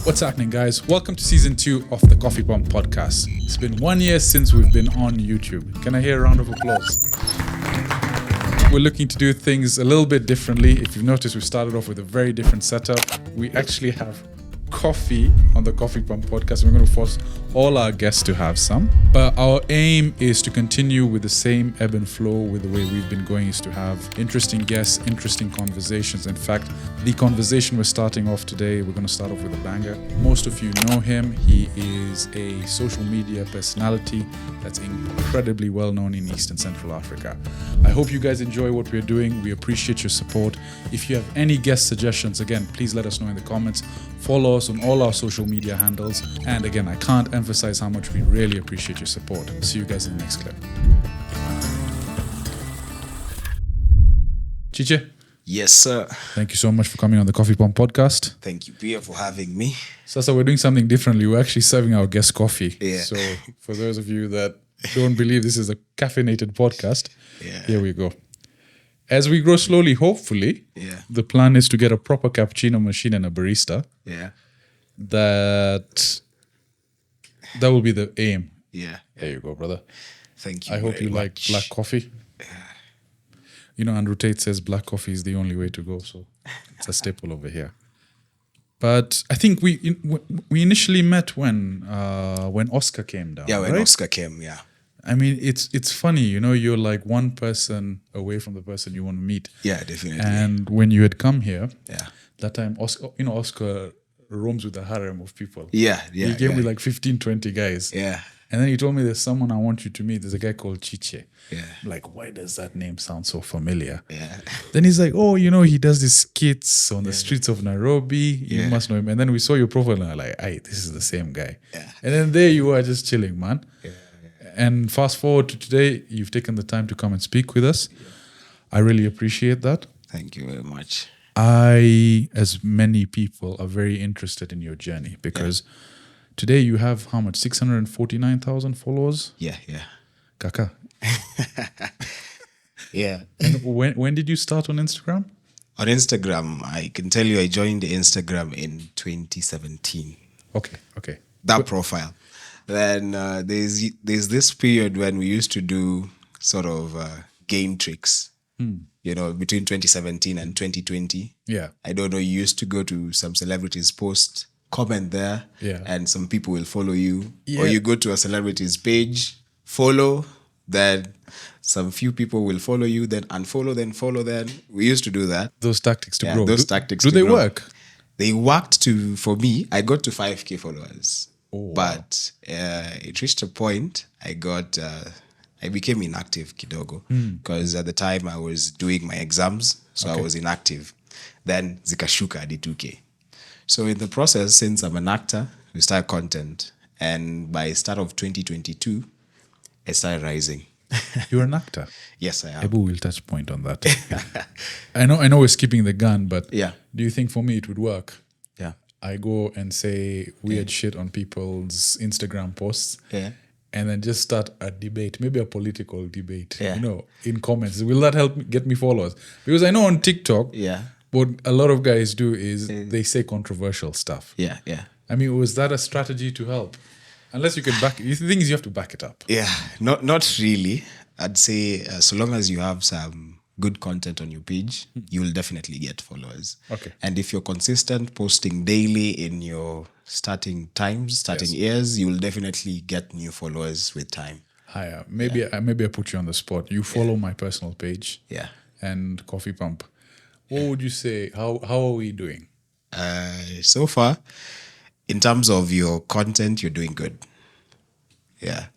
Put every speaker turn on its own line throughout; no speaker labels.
What's happening, guys? Welcome to season 2 of the CoffeePump podcast. It's been 1 year since we've been on YouTube. Can I hear a round of applause? We're looking to do things a little bit differently. If you've noticed, we started off with a very different setup. We actually have coffee on the CoffeePump podcast. We're going to force all our guests to have some. But our aim is to continue with the same ebb and flow with the way we've been going, is to have interesting guests, interesting conversations. In fact, the conversation we're starting off today, we're going to start off with a banger. Most of you know him. He is a social media personality that's incredibly well known in East and Central Africa. I hope you guys enjoy what we're doing. We appreciate your support. If you have any guest suggestions, again, please let us know in the comments. Follow us on all our social media handles. And again, I can't emphasize how much we really appreciate your support. See you guys in the next clip. Chiche.
Yes, sir.
Thank you so much for coming on the CoffeePump podcast.
Thank you, Pia, for having me.
Sasa, we're doing something differently. We're actually serving our guests coffee.
Yeah.
So for those of you that don't believe this is a caffeinated podcast, Here we go. As we grow slowly, hopefully, the plan is to get a proper cappuccino machine and a barista.
Yeah.
That will be the aim.
Yeah.
There you go, brother.
Thank you.
I hope you like black coffee. You know, Andrew Tate says black coffee is the only way to go, so it's a staple over here. But I think we initially met when Oscar came down.
Yeah, when
right?
Oscar came, yeah.
I mean, it's funny, you know, you're like one person away from the person you want to meet.
Yeah, definitely.
And when you had come here,
yeah,
that time, Oscar roams with a harem of people.
Yeah.
He gave me like 15, 20 guys.
Yeah.
And then he told me there's someone I want you to meet. There's a guy called Chiche.
Yeah.
I'm like, why does that name sound so familiar?
Yeah.
Then he's like, oh, you know, he does these skits on the streets of Nairobi. You must know him. And then we saw your profile and I'm like, hey, this is the same guy.
Yeah.
And then there you are just chilling, man.
Yeah.
And fast forward to today, you've taken the time to come and speak with us. I really appreciate that.
Thank you very much.
I, as many people, are very interested in your journey because today you have how much? 649,000 followers?
Yeah.
Kaka.
Yeah.
And when did you start on Instagram?
On Instagram, I can tell you I joined Instagram in 2017.
Okay.
That profile. Then there's this period when we used to do sort of game tricks. You know, between 2017 and 2020.
Yeah.
I don't know, you used to go to some celebrities' post, comment there, and some people will follow you.
Yeah.
Or you go to a celebrity's page, follow, then some few people will follow you, then unfollow, then follow, then. We used to do that.
Those tactics to grow.
Those tactics
do
to
they
grow.
work?
They worked for me, I got to 5K followers.
Oh,
but it reached a point, I became inactive kidogo because at the time I was doing my exams, so I was inactive. Then zikashuka hadi 2K. So in the process, since I'm an actor, we started content, and by start of 2022, I started rising.
You're an actor.
Yes, I am.
Ebu will touch point on that. I know we're skipping the gun, but
Yeah.
do you think for me it would work?
Yeah.
I go and say weird shit on people's Instagram posts.
Yeah.
And then just start a debate, maybe a political debate,
Yeah.
you know, in comments. Will that help me get me followers? Because I know on TikTok, what a lot of guys do is they say controversial stuff.
Yeah.
I mean, was that a strategy to help? Unless you can back it. The thing is you have to back it up.
Yeah, not really. I'd say so long as you have some good content on your page, you will definitely get followers.
Okay.
And if you're consistent, posting daily in your starting years, you will definitely get new followers with time.
Higher. Maybe I put you on the spot. You follow my personal page.
Yeah.
And CoffeePump. What would you say? How are we doing?
So far, in terms of your content, you're doing good. Yeah.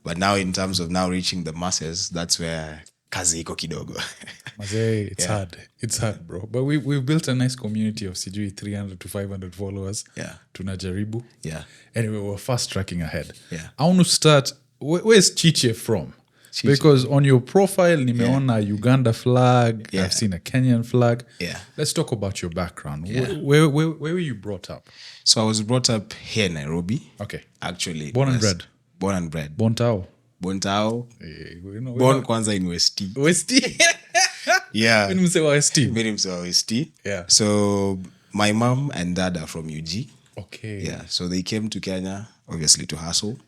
But now in terms of now reaching the masses, that's where kazi iko kidogo.
Mazee, it's hard. It's hard, bro. But we've built a nice community of CG 300 to 500 followers.
Yeah.
Tunajaribu.
Yeah.
Anyway, we're fast tracking ahead.
Yeah.
I want to start. Where's Chiche from?
Chiche.
Because on your profile, nimeona a Uganda flag.
Yeah.
I've seen a Kenyan flag.
Yeah.
Let's talk about your background.
Yeah.
Where were you brought up?
So I was brought up here in Nairobi.
Okay.
Actually.
Born and bred.
Born and bred.
Bontao.
Bontao.
Born
Born kwanza in Westi.
Westi.
Yeah.
Mimi mse wa Westi.
Mimi mse wa Westi.
Yeah.
So my mom and dad are from UG.
Okay.
Yeah, so they came to Kenya, obviously to hustle.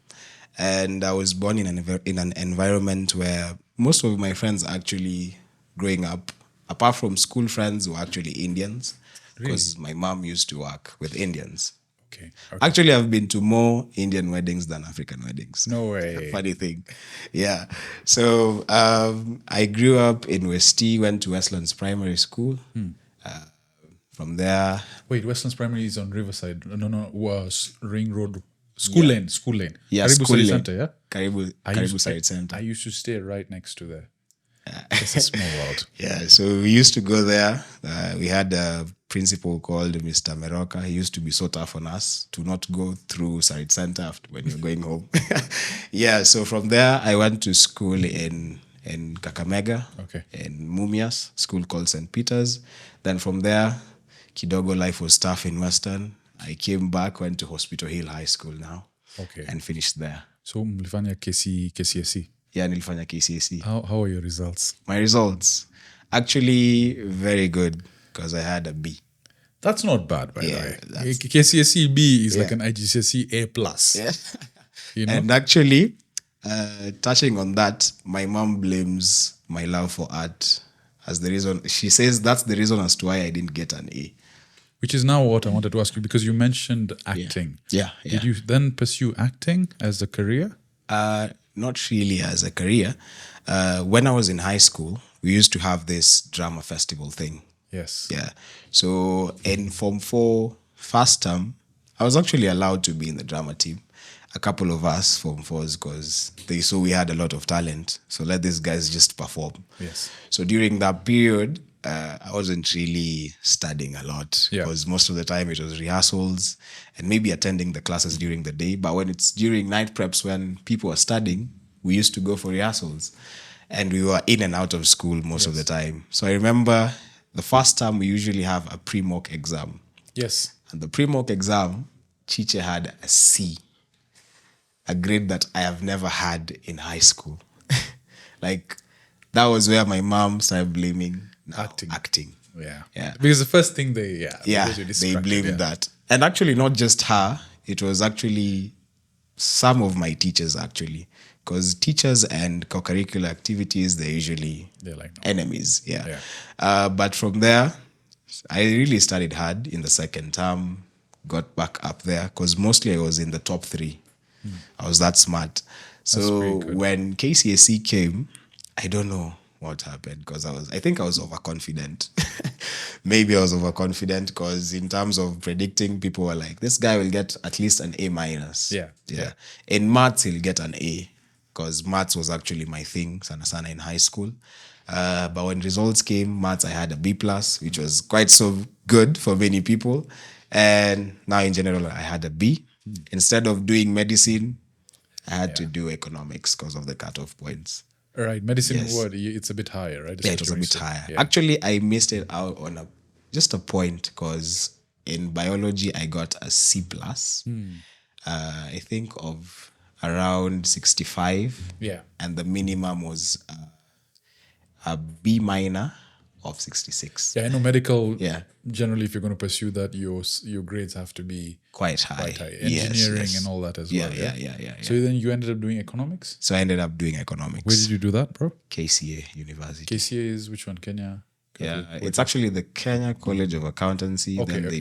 And I was born in an environment where most of my friends actually growing up, apart from school friends, were actually Indians because my mom used to work with Indians.
Okay.
Actually, I've been to more Indian weddings than African weddings.
No way.
Funny thing. Yeah. So I grew up in Westie, went to Westlands Primary School. From there,
Wait, Westlands Primary is on Riverside. No, was Ring Road. School Lane.
yeah,
Karibu
school
Study
lane.
Center, yeah?
Karibu Side Center.
I used to stay right next to there. It's a small world.
Yeah, so we used to go there. We had a principal called Mr. Meroka. He used to be so tough on us to not go through Side Center after when you're going home. Yeah, so from there, I went to school in Kakamega,
Okay.
in Mumias, school called St. Peter's. Then from there, Kidogo life was tough in Western. I came back, went to Hospital Hill High School now.
Okay.
And finished there.
So mlifanya KCSE.
Yeah, nilifanya KCSE.
How are your results?
My results, actually very good because I had a B.
That's not bad, by the
Yeah,
way.
that's-
KCSE B is like
Yeah.
an IGCSE A plus.
Yeah.
You know?
And actually, touching on that, my mom blames my love for art as the reason. She says that's the reason as to why I didn't get an A.
Which is now what I wanted to ask you, because you mentioned acting.
Yeah.
Did you then pursue acting as a career?
Not really as a career. When I was in high school, we used to have this drama festival thing.
Yes.
Yeah. So in Form 4, first term, I was actually allowed to be in the drama team. A couple of us, Form 4s, because they saw we had a lot of talent. So let these guys just perform.
Yes.
So during that period, I wasn't really studying a lot
Yeah.
because most of the time it was rehearsals and maybe attending the classes during the day. But when it's during night preps when people are studying, we used to go for rehearsals and we were in and out of school most of the time. So I remember the first time we usually have a pre-mock exam.
Yes.
And the pre-mock exam, Chiche had a C, a grade that I have never had in high school. Like, that was where my mom started blaming acting.
Yeah.
Yeah.
Because the first thing they,
Yeah,
because you're
they
distracted,
blamed that. And actually, not just her, it was actually some of my teachers, actually. Because teachers and co-curricular activities, they're usually
They're like, no.
enemies. Yeah. But from there, I really studied hard in the second term, got back up there, because mostly I was in the top 3. I was that smart. So
pretty good.
when KCSE came, I don't know what happened because I think I was overconfident. Maybe I was overconfident because in terms of predicting, people were like, this guy will get at least an A minus.
Yeah.
In maths, he'll get an A because maths was actually my thing, sana in high school. But when results came, maths, I had a B plus, which was quite so good for many people. And now in general, I had a B. Instead of doing medicine, I had to do economics because of the cutoff points.
Right. Medicine,
Yes.
it's a bit higher, right?
Yeah, it was a bit higher.
Yeah.
Actually, I missed it out on just a point because in biology, I got a C plus. I think of around 65.
Yeah.
And the minimum was a B minor of 66.
Yeah, I know medical.
Yeah.
Generally, if you're going to pursue that, your grades have to be
Quite high.
quite high.
Yes,
Engineering
yes.
and all that as
Yeah,
well.
yeah.
So then you ended up doing economics.
So I ended up doing economics.
Where did you do that, bro?
KCA University.
KCA is which one? Kenya.
Yeah, it's actually the Kenya College of Accountancy.
Okay,
Then
okay.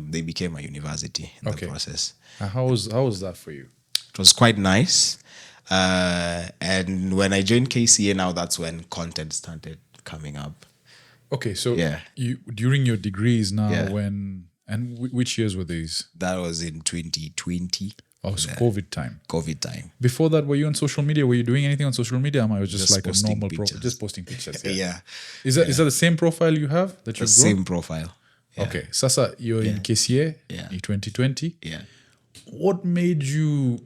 they became a university in
Okay.
the process.
How was that for you?
It was quite nice. And when I joined KCA, now that's when content started coming up.
Okay, so
Yeah.
you during your degrees now,
Yeah.
which years were these?
That was in 2020,
Oh, so COVID time.
COVID time.
Before that, were you on social media? Were you doing anything on social media? Am I was just
Just
like a
posting
normal
pictures.
just posting pictures? Yeah.
Yeah.
Is that the same profile you have that
The
you've grown?
same profile. Yeah.
Okay, Sasa, you're in KCA
Yeah.
in 2020.
Yeah.
What made you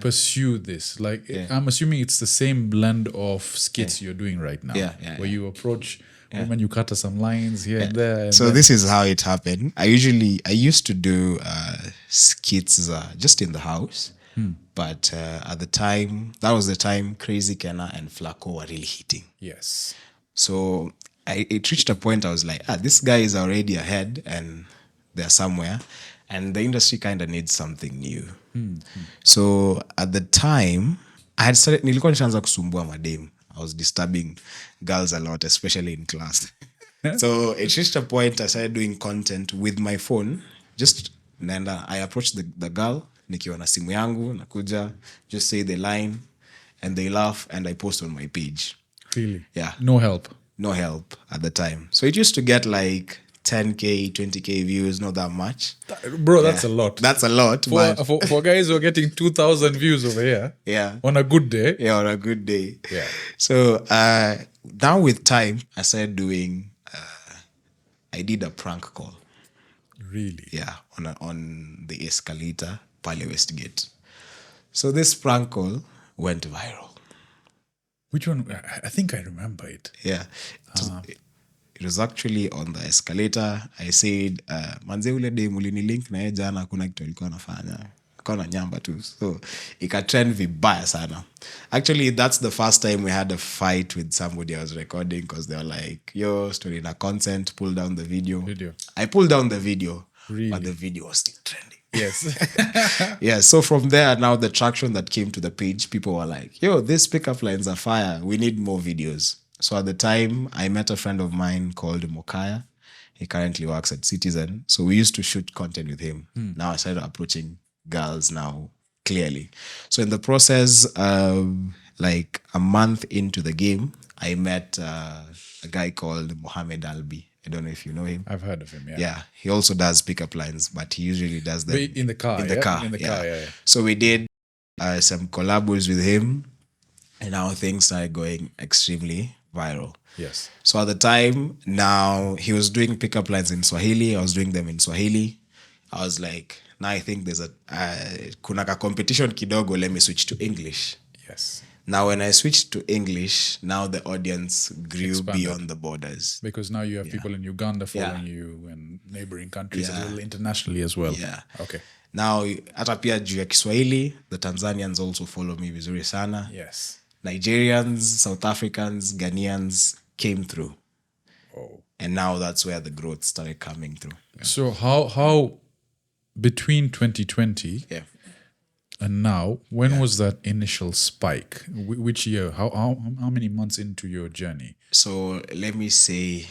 pursue this? Like, I'm assuming it's the same blend of skits you're doing right now.
Yeah,
Where you approach women, you cut some lines here and there. And
So
then-
this is how it happened. I used to do skits just in the house. But at the time, that was the time Crazy Kenna and Flacco were really hitting.
Yes.
So it reached a point I was like, this guy is already ahead and they're somewhere. and the industry kind of needs something new. So at the time I had started, nilikuwa nishaanza kusumbua madem. I was disturbing girls a lot, especially in class. So it reached a point I started doing content with my phone. Just naenda, I approached the girl nikiwa na simu yangu, nakuja, just say the line and they laugh and I post on my page.
Really?
Yeah.
No help.
No help at the time. So it used to get like 10K, 20K views, not that much.
Bro, that's a lot.
That's a lot.
For guys who are getting 2,000 views over here,
Yeah.
on a good day.
Yeah, on a good day.
Yeah.
So now with time, I started doing, I did a prank call.
Really?
Yeah, on the escalator, Pale Westgate. So this prank call went viral.
Which one? I think I remember it.
Yeah. It was actually on the escalator. I said, manze ule day mulini link na yeye jana hakuna kitu alikuwa anafanya. Alikuwa na nyamba tu. So ikatrend vibaya sana. Actually, that's the first time we had a fight with somebody I was recording because they were like, yo, story na consent, pull down the video. I pulled down the video,
Really?
but the video was still trending.
Yes.
Yeah, so from there, now the traction that came to the page, people were like, yo, these pickup lines are fire. We need more videos. So at the time, I met a friend of mine called Mokaya. He currently works at Citizen. So we used to shoot content with him. Now I started approaching girls now clearly. So in the process, like a month into the game, I met a guy called Mohammed Albi. I don't know if you know him.
I've heard of him, yeah.
Yeah, he also does pickup lines, but he usually does them
In the car,
In the car,
yeah.
So we did some collabs with him, and now things started going extremely viral.
Yes.
So at the time, now he was doing pickup lines in Swahili. I was doing them in Swahili. I was like, now I think there's a kuna ka competition kidogo. Let me switch to English.
Yes.
Now, when I switched to English, now the audience grew
Expanded.
beyond the borders.
Because now you have people in Uganda following you and neighboring countries a little internationally as well.
Yeah.
Okay.
Now, hata pia juu ya Kiswahili, the Tanzanians also follow me vizuri sana.
Yes.
Nigerians, South Africans, Ghanaians came through.
Oh.
And now that's where the growth started coming through.
So how between 2020
Yeah.
and now, when was that initial spike? Which year? How many months into your journey?
So let me say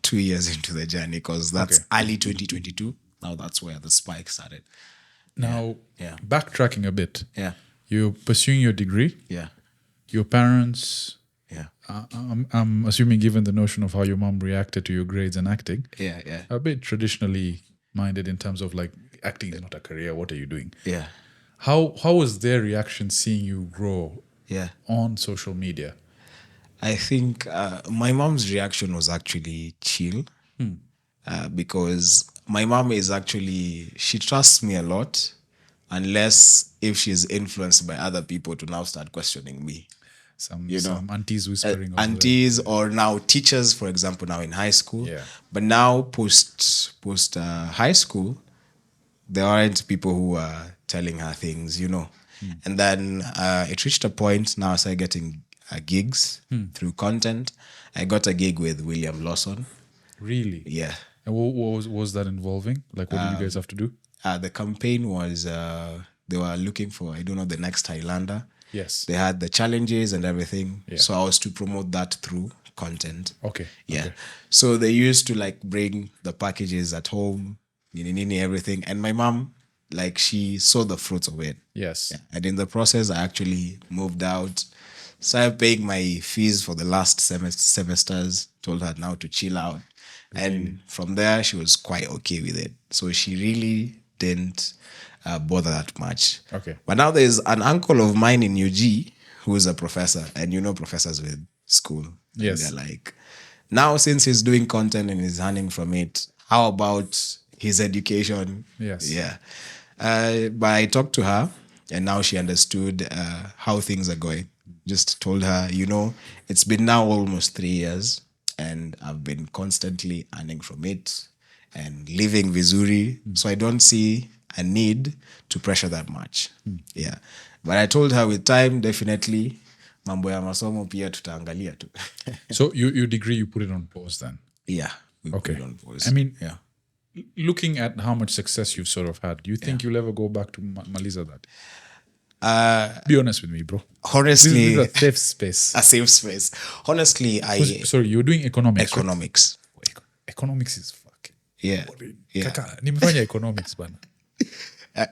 2 years into the journey, because that's early 2022. Now that's where the spike started.
Now,
Yeah.
backtracking a bit.
Yeah.
You're pursuing your degree.
Yeah.
Your parents,
Yeah.
I'm assuming, given the notion of how your mom reacted to your grades and acting,
Yeah. Yeah.
a bit traditionally minded in terms of like, acting is not a career. What are you doing?
Yeah.
How was their reaction seeing you grow
Yeah.
on social media?
I think my mom's reaction was actually chill, because my mom is actually, she trusts me a lot, unless if she's influenced by other people to now start questioning me.
Some aunties whispering.
Aunties or now teachers, for example, now in high school.
Yeah.
But now post high school, there aren't people who are telling her things, And then it reached a point, now I started getting gigs through content. I got a gig with William Lawson.
Really?
Yeah.
And what was that involving? Like, what did you guys have to do?
The campaign was, they were looking for, I don't know, the next Highlander.
Yes.
They had the challenges and everything.
Yeah.
So I was to promote that through content.
Okay.
Yeah.
Okay.
So they used to like bring the packages at home, everything. And my mom, like, she saw the fruits of it.
Yes.
Yeah. And in the process, I actually moved out, started paying my fees for the last semesters, told her now to chill out. And from there, she was quite okay with it. So she really didn't bother that much.
Okay.
But now there's an uncle of mine in UG who is a professor, and professors with school.
Yes.
And they're like, now since he's doing content and he's earning from it, how about his education?
Yes.
Yeah. But I talked to her, and now she understood how things are going. Just told her, it's been now almost 3 years, and I've been constantly earning from it and living vizuri. So I don't see a need to pressure that much. Yeah. But I told her with time, definitely, mambo ya masomo pia tutaangalia tu.
So your degree, you put it on pause then?
Yeah. We
Okay.
put it on pause.
I mean,
yeah.
looking at how much success you've sort of had, do you think you'll ever go back to Maliza that? Be honest with me, bro.
Honestly,
This is a safe space.
a safe space. Honestly,
Sorry, you're doing economics. Right?
economics.
Economics is fucking
Yeah.
boring.
Yeah.
Kaka, nimefanya economics bana.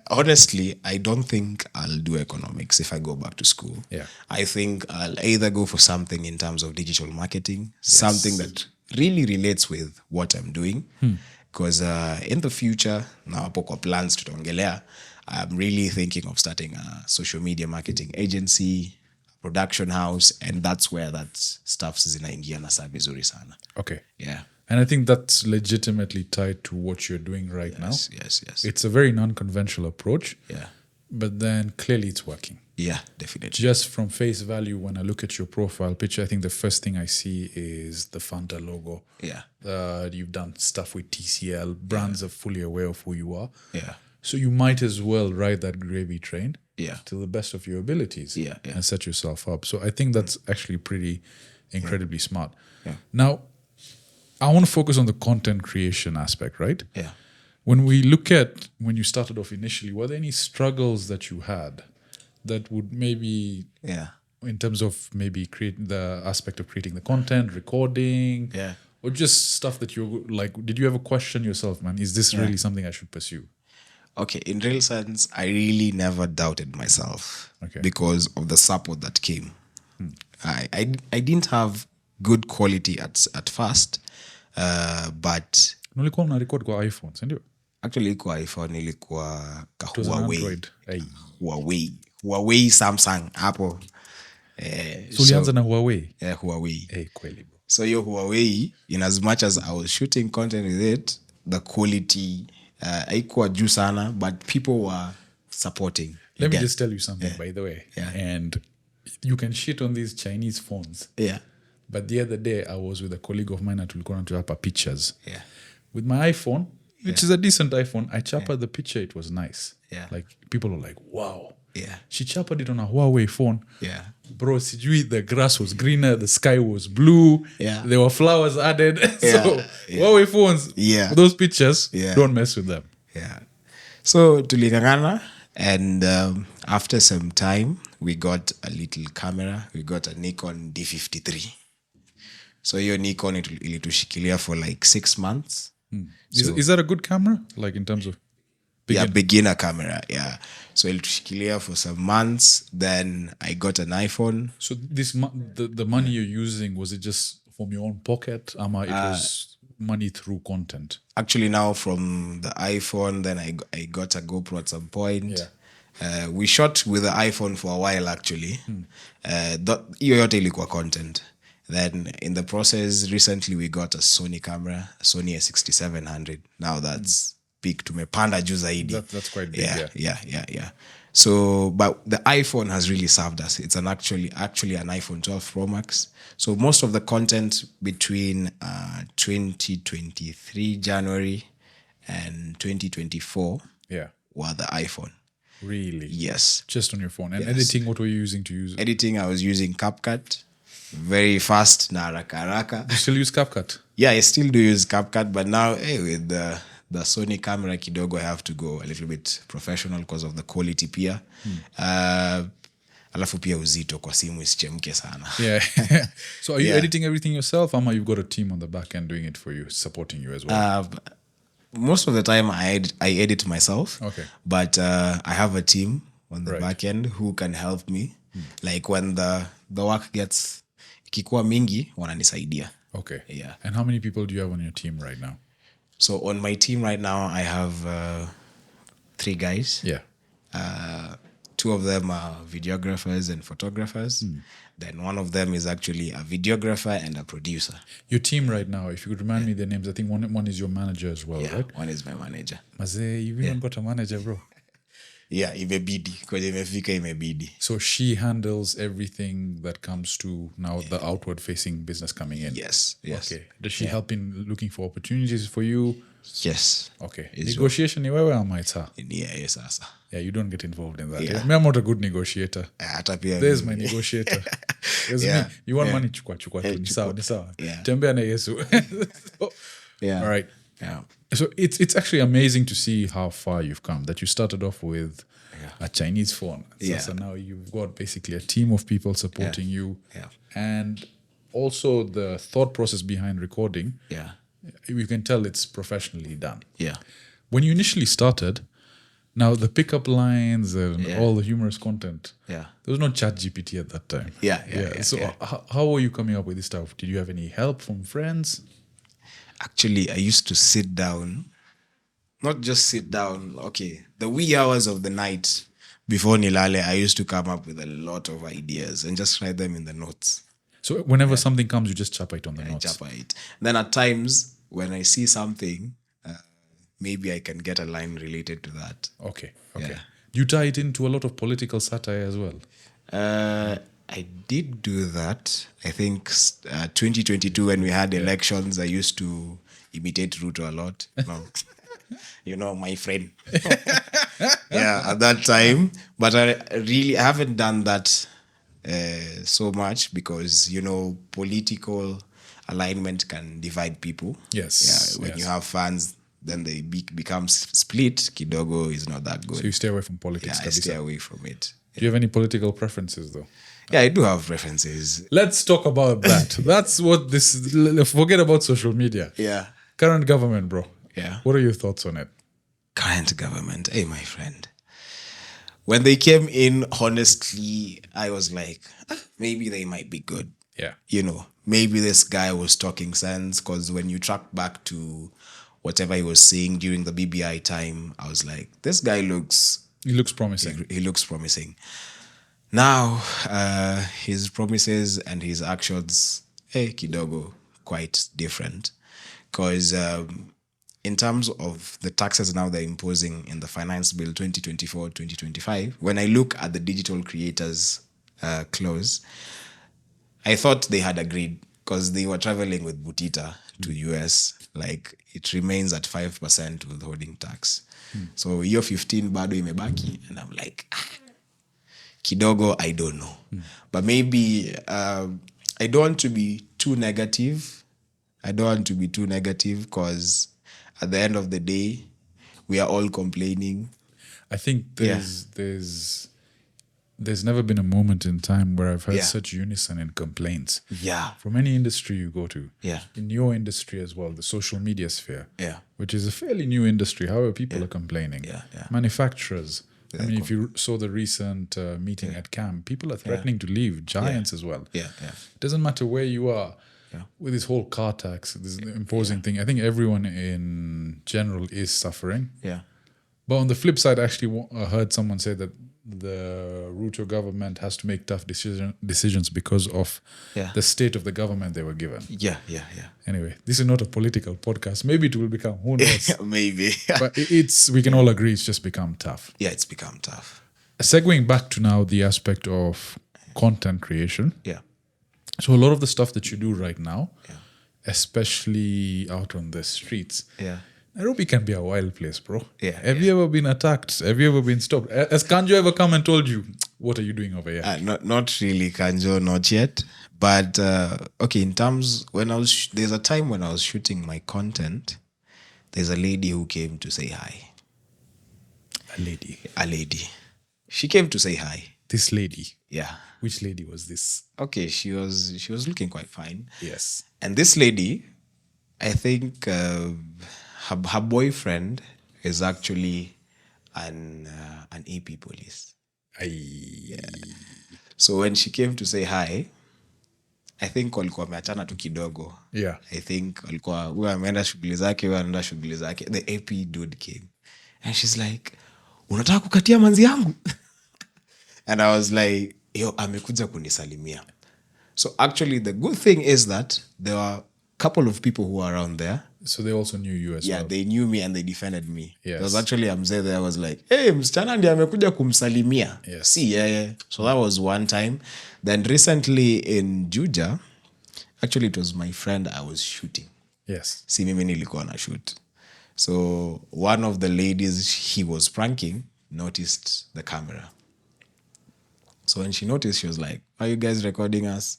Honestly, I don't think I'll do economics if I go back to school.
Yeah.
I think I'll either go for something in terms of digital marketing, something that really relates with what I'm doing. Because in the future, now hapo kwa plans tutaongelea, I'm really thinking of starting a social media marketing agency, production house, and that's where that stuff zinaingia na saa vizuri sana.
Okay.
Yeah.
And I think that's legitimately tied to what you're doing right now.
Yes.
It's a very non-conventional approach.
Yeah.
But then clearly it's working.
Yeah, definitely.
Just from face value, when I look at your profile picture, I think the first thing I see is the Fanta logo.
Yeah.
You've done stuff with TCL. Brands are fully aware of who you are.
Yeah.
So you might as well ride that gravy train to the best of your abilities and set yourself up. So I think that's actually pretty incredibly smart.
Yeah.
Now, I want to focus on the content creation aspect, right?
Yeah.
When we look at when you started off initially, were there any struggles that you had that would maybe, in terms of maybe create the aspect of creating the content, recording, or just stuff that you're like, did you ever question yourself, man, is this really something I should pursue?
Okay, in real sense, I really never doubted myself because of the support that came. I didn't have good quality at first, but
Nulikuwa una record kwa iPhone, sindio?
actually kwa iPhone ilikuwa
It was an Android. Hey.
Huawei Samsung hapo.
So ulianza na Huawei?
Yeah, Huawei.
Hey, kweli bro.
So your Huawei, in as much as I was shooting content with it, the quality haikuwa juu sana, but people were supporting.
Let me just tell you something, by the way.
Yeah.
And you can shit on these Chinese phones.
Yeah.
But the other day, I was with a colleague of mine at tulikuwa tunachapa pictures.
Yeah.
With my iPhone, which is a decent iPhone, I chapa the picture, it was nice.
Yeah.
Like, people were like, wow.
Yeah.
She chapped it on a Huawei phone.
Yeah.
Bro, sijui, the grass was greener, the sky was blue,
Yeah.
there were flowers added.
Yeah.
So, Huawei phones, those pictures, don't mess with them.
Yeah. So tulingangana, and after some time, we got a little camera. We got a Nikon D53. So your Nikon ilitushikilia for like 6 months.
Is that a good camera? Like in terms of
beginner camera, so ilitushikilia for some months. Then I got an iPhone.
So this the money you're using, was it just from your own pocket? It was money through content.
Actually, now from the iPhone, then I got a GoPro at some point. We shot with the iPhone for a while actually. Hiyo yote ilikuwa content. Then in the process, recently we got a Sony camera, a Sony A6700. Now that's big. Tumepanda juu zaidi.
That's quite big.
Yeah. So, but the iPhone has really served us. It's actually an iPhone 12 Pro Max. So most of the content between 2023 January and 2024 were the iPhone.
Really?
Yes.
Just on your phone. And editing, what were you using to use?
Editing, I was using CapCut. Very fast, na haraka.
You still use CapCut?
Yeah, I still do use CapCut, but now with the Sony camera kidogo, I have to go a little bit professional because of the quality pia. Alafu pia uzito kwa simu isichemke sana.
Yeah. So are you editing everything yourself, or you've got a team on the back end doing it for you, supporting you as well?
Most of the time I edit myself.
Okay.
But I have a team on the back end who can help me. Like when the work gets ikikuwa mingi, wananisaidia.
Okay.
Yeah.
And how many people do you have on your team right now?
So on my team right now, I have 3 guys.
Yeah.
2 of them are videographers and photographers. Then one of them is actually a videographer and a producer.
Your team right now, if you could remind me their names, I think one is your manager as well, right?
One is my manager.
Mazee, you've even got a manager, bro.
Yeah, imebidi. Kwa imefika imebidi.
So she handles everything that comes to now the outward-facing business coming in?
Yes.
Okay. Does she help in looking for opportunities for you?
Yes.
Okay. Negotiation ni wewe ama it's her?
Yes, sasa.
Yeah, you don't get involved in that. Yeah. I'm not a good negotiator. There's my negotiator. There's me. You want money? Chukua tu. Ni sawa.
Yeah.
Tembea na Yesu.
Yeah.
All right.
Yeah.
So it's actually amazing to see how far you've come. That you started off with a Chinese phone. So now you've got basically a team of people supporting you.
Yeah.
And also the thought process behind recording.
Yeah.
You can tell it's professionally done.
Yeah.
When you initially started, now the pickup lines and all the humorous content,
Yeah.
there was no chat GPT at that time.
Yeah.
So how were you coming up with this stuff? Did you have any help from friends?
Actually, I used to sit down, not just sit down. Okay, the wee hours of the night before Nilale, I used to come up with a lot of ideas and just write them in the notes.
So whenever something comes, you just chop it on the notes.
Chapa it. Then at times, when I see something, maybe I can get a line related to that.
Okay.
Yeah.
You tie it into a lot of political satire as well.
I did do that. I think 2022 when we had elections, I used to imitate Ruto a lot. My friend. At that time. But I haven't done that so much because, political alignment can divide people.
Yes.
When you have fans, then they become split. Kidogo is not that good.
So you stay away from politics.
I stay away from it.
Do you have any political preferences though?
Yeah, I do have preferences.
Let's talk about that. That's what forget about social media.
Yeah.
Current government, bro.
Yeah.
What are your thoughts on it?
Current government. Hey, my friend. When they came in, honestly, I was like, maybe they might be good.
Yeah.
Maybe this guy was talking sense because when you track back to whatever he was saying during the BBI time, I was like, this guy looks...
He looks promising.
He looks promising. Now, his promises and his actions, kidogo, quite different. Because in terms of the taxes now they're imposing in the Finance Bill 2024-2025, when I look at the digital creators clause, I thought they had agreed because they were traveling with Butita to US. Like, it remains at 5% withholding tax. So year 15 bado imebaki. And I'm like, kidogo, I don't know. But maybe I don't want to be too negative. Because at the end of the day, we are all complaining.
I think there's never been a moment in time where I've heard such unison in complaints.
Yeah.
From any industry you go to.
Yeah.
In your industry as well, the social media sphere.
Yeah.
Which is a fairly new industry. However, people are complaining.
Yeah.
Manufacturers. If you saw the recent meeting at CAM, people are threatening to leave. Giants as well.
Yeah.
It doesn't matter where you are. With this whole car tax, this imposing thing, I think everyone in general is suffering.
Yeah.
But on the flip side, I actually heard someone say that the Ruto government has to make tough decisions because of the state of the government they were given.
Yeah.
Anyway, this is not a political podcast. Maybe it will become, who knows?
Maybe.
But we can all agree it's just become tough.
Yeah, it's become tough.
Segueing back to now the aspect of content creation.
Yeah.
So a lot of the stuff that you do right now, especially out on the streets, Nairobi can be a wild place, bro. Have you ever been attacked? Have you ever been stopped? Has Kanjo ever come and told you, what are you doing over here?
Not really, Kanjo, not yet. But, in terms, there's a time when I was shooting my content, there's a lady who came to say hi.
A lady?
A lady. She came to say hi.
This lady?
Yeah.
Which lady was this?
Okay, she was looking quite fine.
Yes.
And this lady, I think her boyfriend is actually an AP police. So when she came to say hi, I think walikuwa wameachana tu kidogo.
Yeah.
I think walikuwa huyu ameenda shughuli zake, huyu anaenda shughuli zake. The AP dude came. And she's like, unataka kukatia manzi yangu? And I was like, amekuja kunisalimia. So actually the good thing is that there were a couple of people who were around there.
So they also knew you as well.
Yeah, they knew me and they defended me.
Yes.
There was actually a mzee there. I was like, hey, msichana ndiye amekuja kumsalimia.
Yes.
See, yeah. So that was one time. Then recently in Juja, actually it was my friend I was shooting.
Yes.
See, mimi nilikuwa na shoot. So one of the ladies he was pranking noticed the camera. So when she noticed, she was like, are you guys recording us?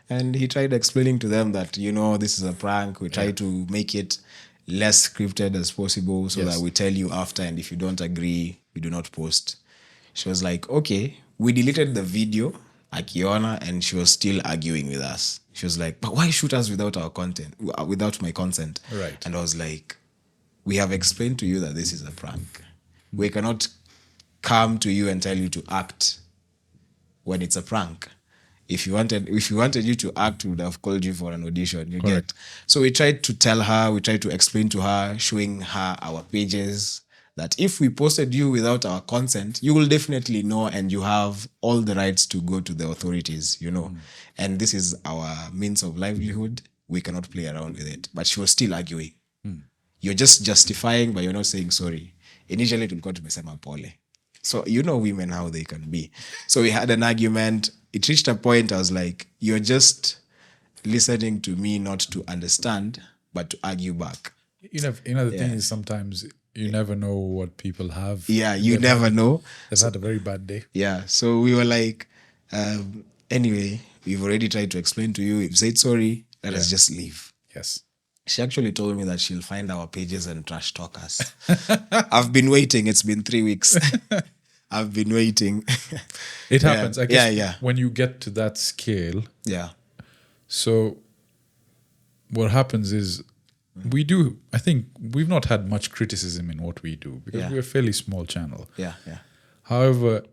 And he tried explaining to them that, this is a prank. We try to make it less scripted as possible so
Yes.
that we tell you after, and if you don't agree, we do not post. She was like, okay, we deleted the video, Akiona, and she was still arguing with us. She was like, but why shoot us without our content, without my consent?
Right.
And I was like, we have explained to you that this is a prank. We cannot come to you and tell you to act when it's a prank. If you wanted you to act, we would have called you for an audition. You
Correct.
get. So we tried to tell her, we tried to explain to her, showing her our pages, that if we posted you without our consent, you will definitely know, and you have all the rights to go to the authorities, you know. And this is our means of livelihood. We cannot play around with it. But she was still arguing. You're just justifying, but you're not saying sorry. Initially, tulikuwa tumesema pole. So you know women, how they can be. So we had an argument. It reached a point I was like, you're just listening to me not to understand, but to argue back.
The thing is, sometimes you never know what people have.
Yeah, you never know.
They've had a very bad day.
Yeah, so we were like, anyway, we've already tried to explain to you. We've said sorry. Let us just leave.
Yes.
She actually told me that she'll find our pages and trash talk us. I've been waiting. It's been 3 weeks. I've been waiting.
It happens. I guess
yeah.
when you get to that scale.
Yeah.
So what happens is I think we've not had much criticism in what we do because we're a fairly small channel.
Yeah.
However,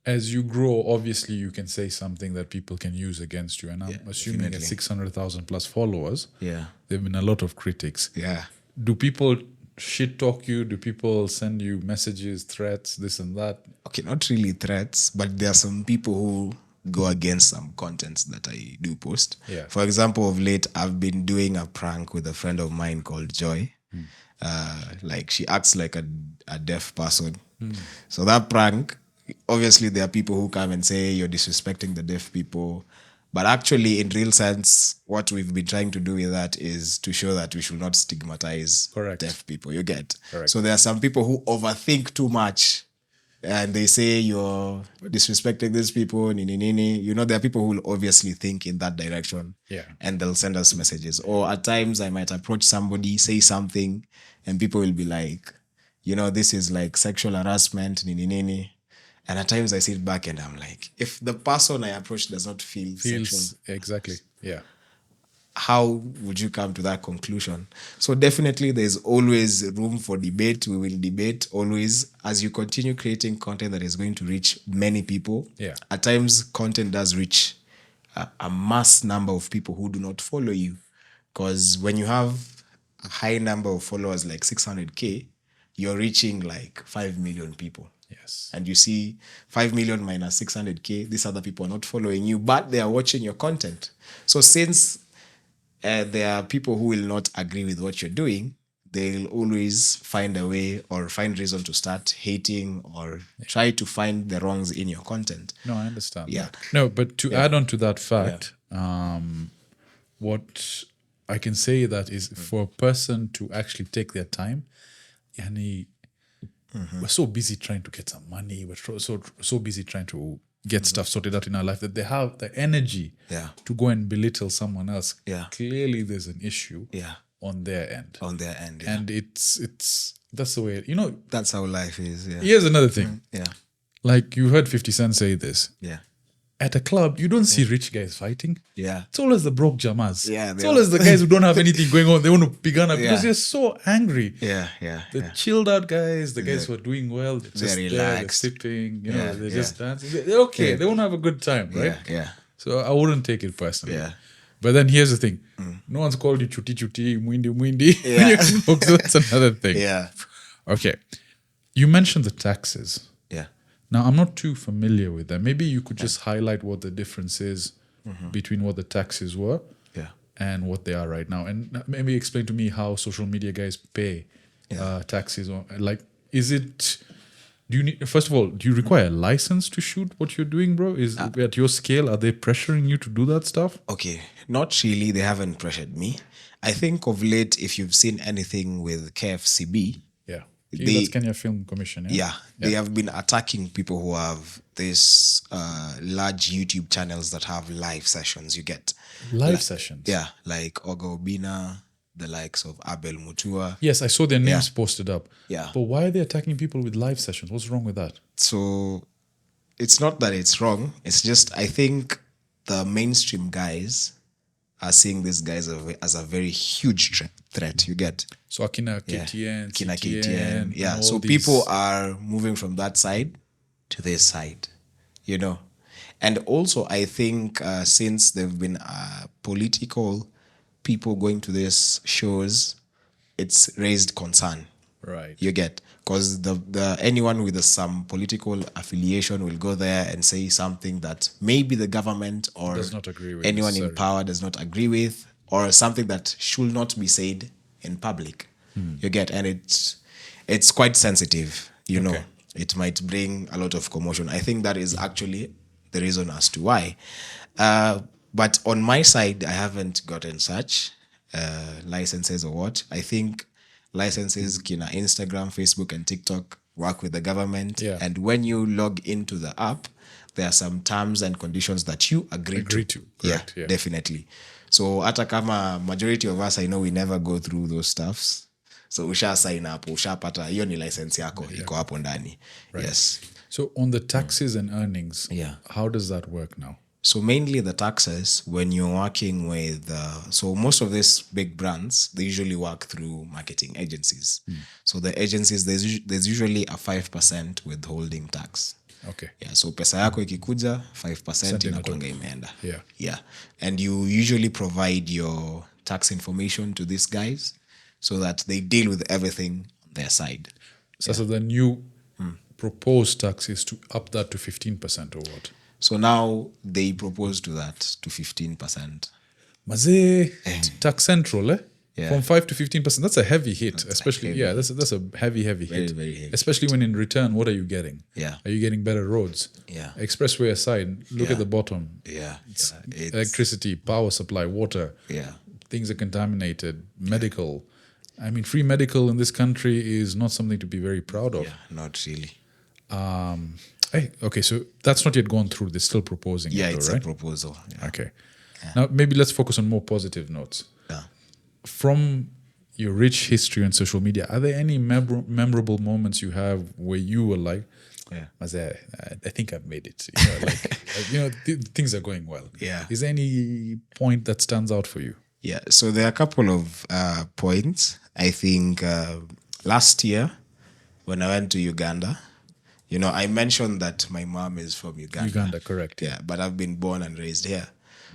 as you grow, obviously you can say something that people can use against you. And I'm assuming at 600,000 plus followers, there have been a lot of critics.
Yeah.
Do people shit talk you? Do people send you messages, threats, this and that?
Okay, not really threats, but there are some people who go against some contents that I do post.
Yeah.
For example, of late, I've been doing a prank with a friend of mine called Joy. Like she acts like a deaf person. So that prank, obviously there are people who come and say you're disrespecting the deaf people. But actually, in real sense, what we've been trying to do with that is to show that we should not stigmatize deaf people. You get?
Correct.
So there are some people who overthink too much and they say you're disrespecting these people, nini. You know, there are people who will obviously think in that direction.
Yeah.
And they'll send us messages. Or at times I might approach somebody, say something, and people will be like, you know, this is like sexual harassment, nini. And at times I sit back and I'm like, if the person I approach does not feel sexual,
exactly. Yeah.
how would you come to that conclusion? So definitely there's always room for debate. We will debate always as you continue creating content that is going to reach many people.
Yeah.
At times content does reach a mass number of people who do not follow you. Because when you have a high number of followers like 600K, you're reaching like 5 million people.
Yes.
And you see 5 million minus 600K, these other people are not following you, but they are watching your content. So since there are people who will not agree with what you're doing, they'll always find a way or find reason to start hating or try to find the wrongs in your content.
No, I understand.
Yeah.
That. No, but to add on to that fact, what I can say that is for a person to actually take their time, yani, we're so busy trying to get some money, we're so busy trying to get stuff sorted out in our life that they have the energy to go and belittle someone else.
Yeah.
Clearly there's an issue on their end. And it's that's the way,
That's how life is. Yeah.
Here's another thing.
Yeah.
Like you heard 50 Cent say this.
Yeah.
At a club, you don't see rich guys fighting.
Yeah.
It's always the broke jamas.
Yeah,
it's always the guys who don't have anything going on. They want to pigana because they're so angry.
Yeah.
The chilled out guys, the guys who are doing well, they're just
relaxed.
they're sipping, they're just dancing. They're okay. They want to have a good time, right?
Yeah.
So I wouldn't take it personally.
Yeah.
But then here's the thing. No one's called you chuti, mwindi.
Yeah.
So that's another thing.
Yeah.
Okay. You mentioned the taxes.
Yeah.
Now, I'm not too familiar with that. Maybe you could just highlight what the difference is between what the taxes were and what they are right now. And maybe explain to me how social media guys pay taxes. Like, is it... First of all, do you require a license to shoot what you're doing, bro? Is at your scale, are they pressuring you to do that stuff?
Okay, not really. They haven't pressured me. I think of late, if you've seen anything with KFCB...
that's Kenya Film Commission,
yeah? They have been attacking people who have this large YouTube channels that have live sessions. You get
live sessions.
Yeah, like Oga Obina, the likes of Abel Mutua.
Yes, I saw their names posted up.
Yeah.
But why are they attacking people with live sessions? What's wrong with that?
So it's not that it's wrong. It's just I think the mainstream guys are seeing these guys as a very huge threat. You get?
So Akina KTN,
Kina
CTN,
KTN. Yeah.
and
So
all these-
people are moving from that side to this side, you know. And also, I think since there have been political people going to these shows, it's raised concern.
Right.
You get? Because the anyone with some political affiliation will go there and say something that maybe the government or
Does not agree with
anyone in
necessarily.
power does not agree with, or something that should not be said in public. You get? And it's quite sensitive, you know. It might bring a lot of commotion. I think that is actually the reason as to why. But on my side, I haven't gotten such licenses or what. I think licenses kina Instagram, Facebook, and TikTok work with the government.
Yeah.
And when you log into the app, there are some terms and conditions that you agree to.
Correct,
Yeah, definitely. So hata kama majority of us, I know we never go through those stuffs. So usha sign up, ushapata, hiyo ni license yako, iko hapo ndani. Yes.
So on the taxes and earnings,
Yeah.
how does that work now?
So mainly the taxes, when you're working with, so most of these big brands, they usually work through marketing agencies. So the agencies, there's usually a 5% withholding tax.
Okay.
Yeah, so pesa yako ikikuja, 5% inakuanga imeenda.
Yeah.
Yeah. And you usually provide your tax information to these guys so that they deal with everything on their side.
So the new proposed tax is to up that to 15% or what?
So now they propose to that to 15%.
Maze, tax central, eh?
Yeah.
From 5 to 15%. That's a heavy hit, especially, that's a heavy hit.
very heavy.
Especially when in return, what are you getting?
Yeah.
Are you getting better roads?
Yeah.
Expressway aside, look at the bottom.
Yeah.
It's
It's,
electricity, power supply, water.
yeah.
Things are contaminated, medical. I mean, free medical in this country is not something to be very proud of.
Yeah, not really.
Okay, so that's not yet gone through. They're still proposing
Yeah,
it, though,
it's
right?
a proposal. Yeah.
Okay. Now, maybe let's focus on more positive notes.
Yeah.
From your rich history on social media, are there any memorable moments you have where you were like, Maze, I think I've made it. You know, things are going well.
Yeah.
Is there any point that stands out for you?
Yeah, so there are a couple of points. I think last year when I went to Uganda, you know, I mentioned that my mom is from Uganda.
Uganda, correct.
Yeah, but I've been born and raised here.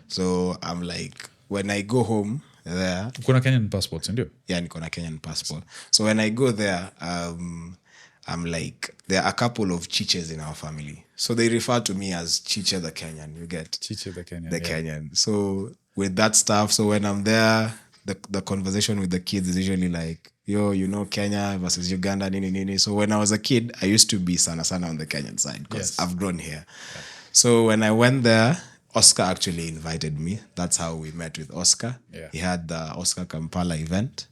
So I'm like, when I go home there,
Kuna Kenyan passports, ndio?
yeah, niko na Kenyan passport. So when I go there, I'm like, there are a couple of Chiches in our family. So they refer to me as Chiche the Kenyan, you get?
Chiche the Kenyan.
The Kenyan. So with that stuff, so when I'm there, the conversation with the kids is usually like, yo, you know, Kenya versus Uganda, nini. So when I was a kid, I used to be sana on the Kenyan side because I've grown here. Yeah. So when I went there, Oscar actually invited me. That's how we met with Oscar.
Yeah.
He had the Oscar Kampala event.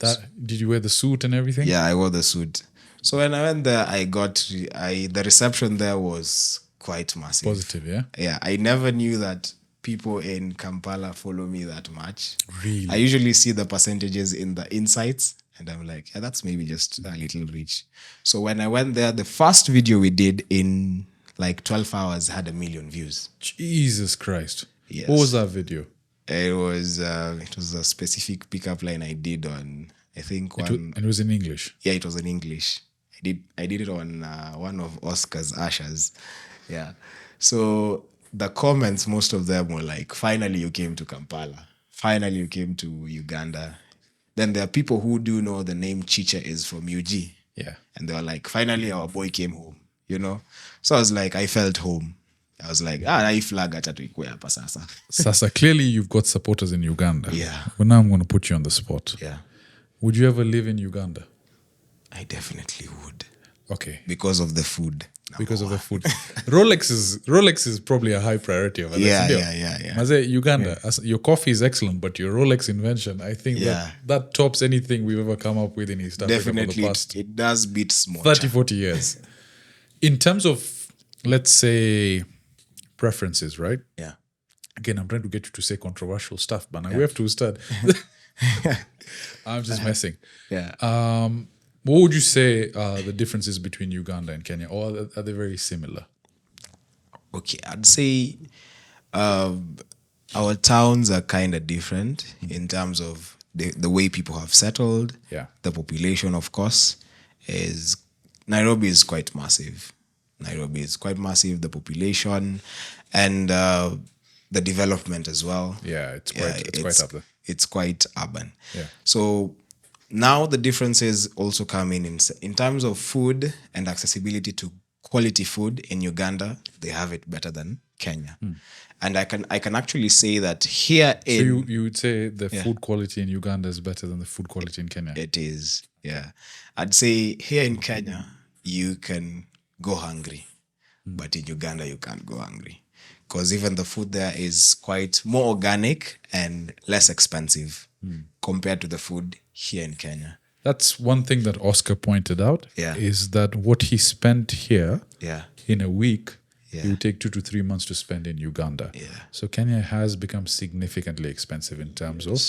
Did you wear the suit and everything?
Yeah, I wore the suit. So when I went there, the reception there was quite massive.
Positive, yeah?
Yeah, I never knew that people in Kampala follow me that much.
Really?
I usually see the percentages in the insights and I'm like, yeah, that's maybe just a little rich. So when I went there, the first video we did in like 12 hours had 1 million views.
Jesus Christ.
Yes.
What was that video?
It was a specific pickup line I did on, I think
And it was in English?
Yeah, it was in English. I did it on one of Oscar's Ushers. Yeah. So the comments, most of them were like, finally you came to Kampala. Finally you came to Uganda. Then there are people who do know the name Chiche is from UG.
Yeah.
And they were like, finally our boy came home, you know? So I was like, I felt home. I was like, hii flag acha tuikue hapa sasa.
Sasa, clearly you've got supporters in Uganda.
Yeah.
But now I'm going to put you on the spot.
Yeah.
Would you ever live in Uganda?
I definitely would.
Okay.
Because of the food.
Because of the food. Rolex is probably a high priority of
Yeah.
Maze, Uganda, your coffee is excellent, but your Rolex invention, I think that tops anything we've ever come up with in East Africa
Definitely,
for the past
it does beat small.
30, 40 years. In terms of, let's say, preferences, right?
Yeah.
Again, I'm trying to get you to say controversial stuff, but now we have to start. I'm just messing.
Yeah.
What would you say the differences between Uganda and Kenya, or are they very similar?
Okay, I'd say our towns are kind of different in terms of the way people have settled.
Yeah.
The population, of course, is Nairobi is quite massive. Nairobi is quite massive, the population and the development as well.
Yeah, it's quite up there.
It's quite urban.
Yeah.
So now the differences also come in terms of food and accessibility to quality food in Uganda. They have it better than Kenya, and I can actually say that here
So you would say the food quality in Uganda is better than the food quality in Kenya?
it is, yeah. I'd say here in Kenya you can go hungry, but in Uganda you can't go hungry because even the food there is quite more organic and less expensive compared to the food here in Kenya.
That's one thing that Oscar pointed out,
Yeah.
is that what he spent here
Yeah.
in a week,
Yeah.
it would take 2 to 3 months to spend in Uganda.
Yeah.
So Kenya has become significantly expensive in terms of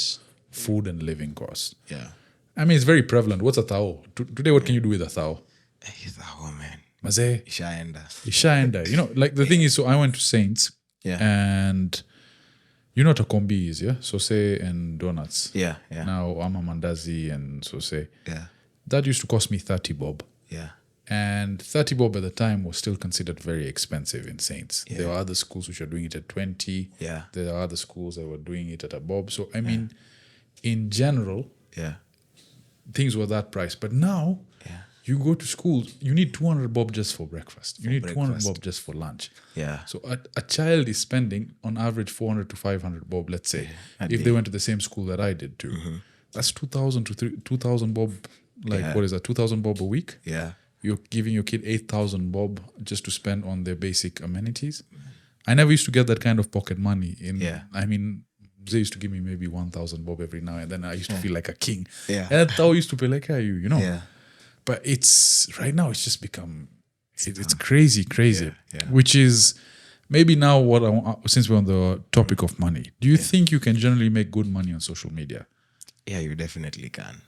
food and living costs.
Yeah.
I mean, it's very prevalent. What's a thao? Today, what can you do with a thao?
Oh man.
Mazee,
Ishaenda.
ishaenda. You know, like the thing is, so I went to Saints,
Yeah.
and you know what a combi is, yeah? Sose and donuts.
Yeah. Yeah.
Now I'm a mandazi and sose.
Yeah.
That used to cost me 30 bob.
Yeah.
And 30 bob at the time was still considered very expensive in Saints. There are other schools which are doing it at 20.
Yeah.
There are other schools that were doing it at a bob. So, I mean, in general,
Yeah.
things were that price. But now, you go to schools, you need 200 bob just for breakfast. You need 200 bob just for lunch.
Yeah.
So a child is spending on average 400 to 500 bob, let's say, if they went to the same school that I did too. That's 2,000 to 2,000 bob. Like, what is that? 2,000 bob a week?
Yeah.
You're giving your kid 8,000 bob just to spend on their basic amenities. I never used to get that kind of pocket money. I mean, they used to give me maybe 1,000 bob every now and then. I used to feel like a king.
Yeah.
And that's how I used to be like, you know.
Yeah.
But it's right now, it's just become, it's crazy.
Yeah.
Which is maybe now what I want, since we're on the topic of money, do you think you can generally make good money on social media?
Yeah, you definitely can.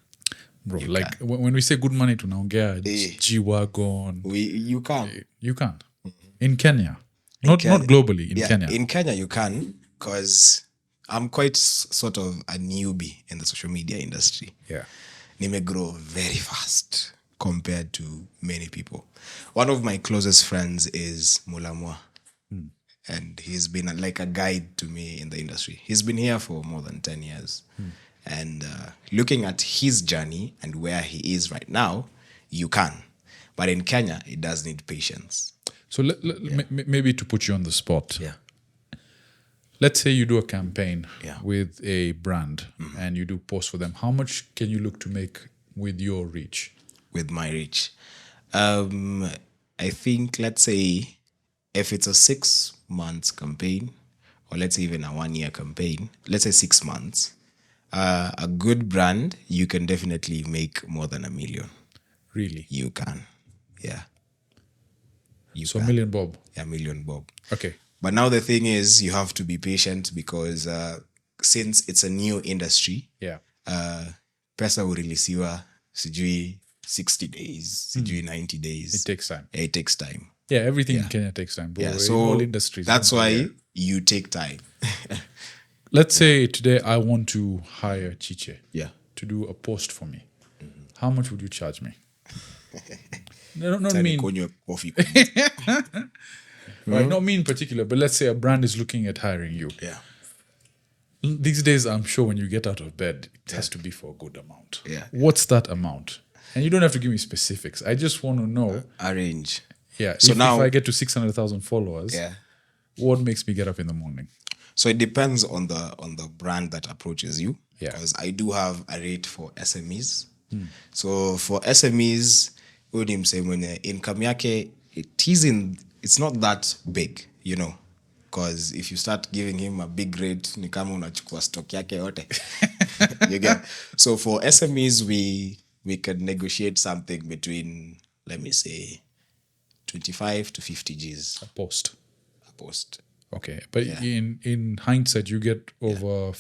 Bro, when we say good money, tunaongea G-Wagon.
You can.
You can't. In Kenya. Not globally, in Kenya.
In Kenya you can, because I'm quite sort of a newbie in the social media industry.
Yeah.
Nime grow very fast compared to many people. One of my closest friends is Mulamwa. And he's been like a guide to me in the industry. He's been here for more than 10 years. And looking at his journey and where he is right now, you can. But in Kenya, it does need patience.
So maybe to put you on the spot.
Yeah.
Let's say you do a campaign
Yeah.
with a brand and you do posts for them. How much can you look to make with your reach?
With my reach. I think, let's say, if it's a 6 months campaign, or let's say even a 1 year campaign, let's say 6 months, a good brand, you can definitely make more than $1 million.
Really?
You can. Yeah.
So $1 million bob.
Yeah, $1 million bob.
Okay.
But now the thing is, you have to be patient because since it's a new industry,
Yeah.
pesa urelisiwa sijui 60 days, sijui 90 days.
It takes time.
Yeah, it takes time.
Yeah, everything in Kenya takes time, bro.
Yeah,
In
so
all industries.
that's why you take time.
Let's say today I want to hire Chiche
Yeah.
to do a post for me. How much would you charge me? Not mean,
Kunywe coffee.
right, not me in particular, but let's say a brand is looking at hiring you.
Yeah.
These days, I'm sure when you get out of bed, it has to be for a good amount.
Yeah.
What's that amount? And you don't have to give me specifics. I just want to know.
Arrange.
Yeah.
So
if
now
I get to 600,000 followers, what makes me get up in the morning?
So it depends on the brand that approaches you.
Yeah.
Because I do have a rate for SMEs. So for SMEs, income yake, it's not that big, you know. Because if you start giving him a big rate, ni kama unachukua stock yake yote. You get. So for SMEs, we can negotiate something between, let me say, 25 to 50 Gs.
A post.
A post.
Okay. But in hindsight, you get over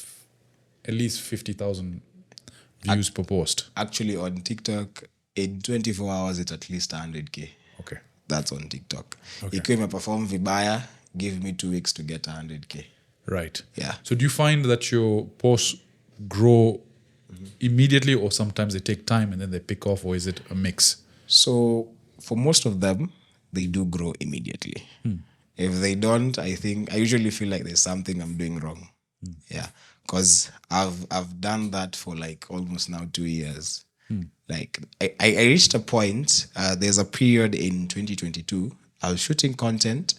at least 50,000 views per post?
Actually, on TikTok, in 24 hours, it's at least 100K.
Okay.
That's on TikTok.
Okay.
Ikiwa imeperform vibaya, give me 2 weeks to get 100K.
Right.
Yeah.
So do you find that your posts grow immediately, or sometimes they take time and then they pick off, or is it a mix?
So for most of them, they do grow immediately. If they don't, I usually feel like there's something I'm doing wrong. Yeah. Because I've done that for like almost now 2 years. Like I reached a point, there's a period in 2022, I was shooting content,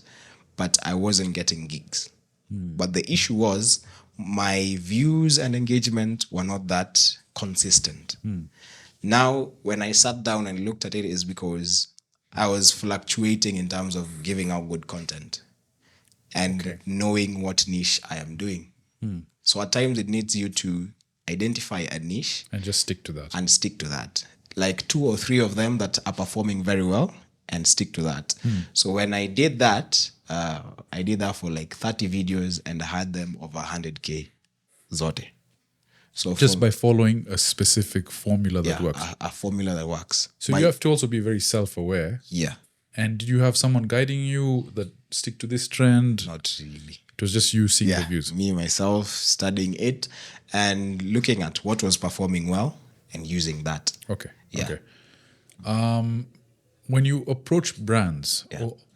but I wasn't getting gigs. But the issue was my views and engagement were not that consistent. Now, when I sat down and looked at it, is because I was fluctuating in terms of giving out good content and knowing what niche I am doing. So at times it needs you to identify a niche
And just stick to that.
and stick to that. Like 2 or 3 of them that are performing very well, and stick to that. So when I did that for like 30 videos and I had them over 100K zote. So
Just by following a specific formula that works.
a formula that works.
So you have to also be very self-aware.
Yeah,
And did you have someone guiding you that stick to this trend?
not really.
It was just you seeing the views.
Me myself studying it and looking at what was performing well and using that.
Okay.
Yeah.
Okay. When you approach brands,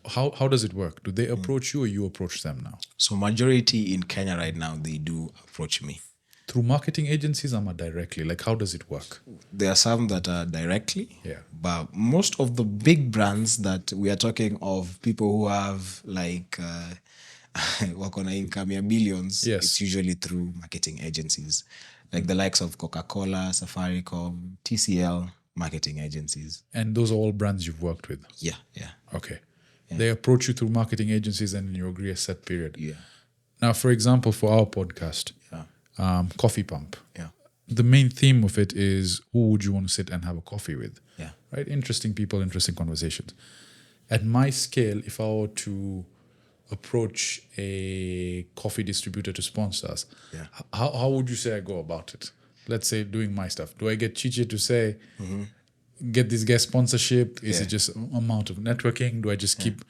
how does it work? Do they approach you, or you approach them now?
So majority in Kenya right now, they do approach me.
Through marketing agencies, or directly? Like, how does it work?
There are some that are directly,
Yeah.
but most of the big brands that we are talking of, people who have like work on income billions,
Yes.
it's usually through marketing agencies, like the likes of Coca-Cola, Safaricom, TCL, marketing agencies.
And those are all brands you've worked with?
Yeah.
Okay. They approach you through marketing agencies and you agree a set period.
Yeah.
Now, for example, for our podcast, Coffee Pump,
Yeah.
the main theme of it is who would you want to sit and have a coffee with?
Yeah.
Right? Interesting people, interesting conversations. At my scale, if I were to approach a coffee distributor to sponsor us, how would you say I go about it? Let's say doing my stuff. Do I get Chiche to say, get this guest sponsorship? Is it just amount of networking? Do I just keep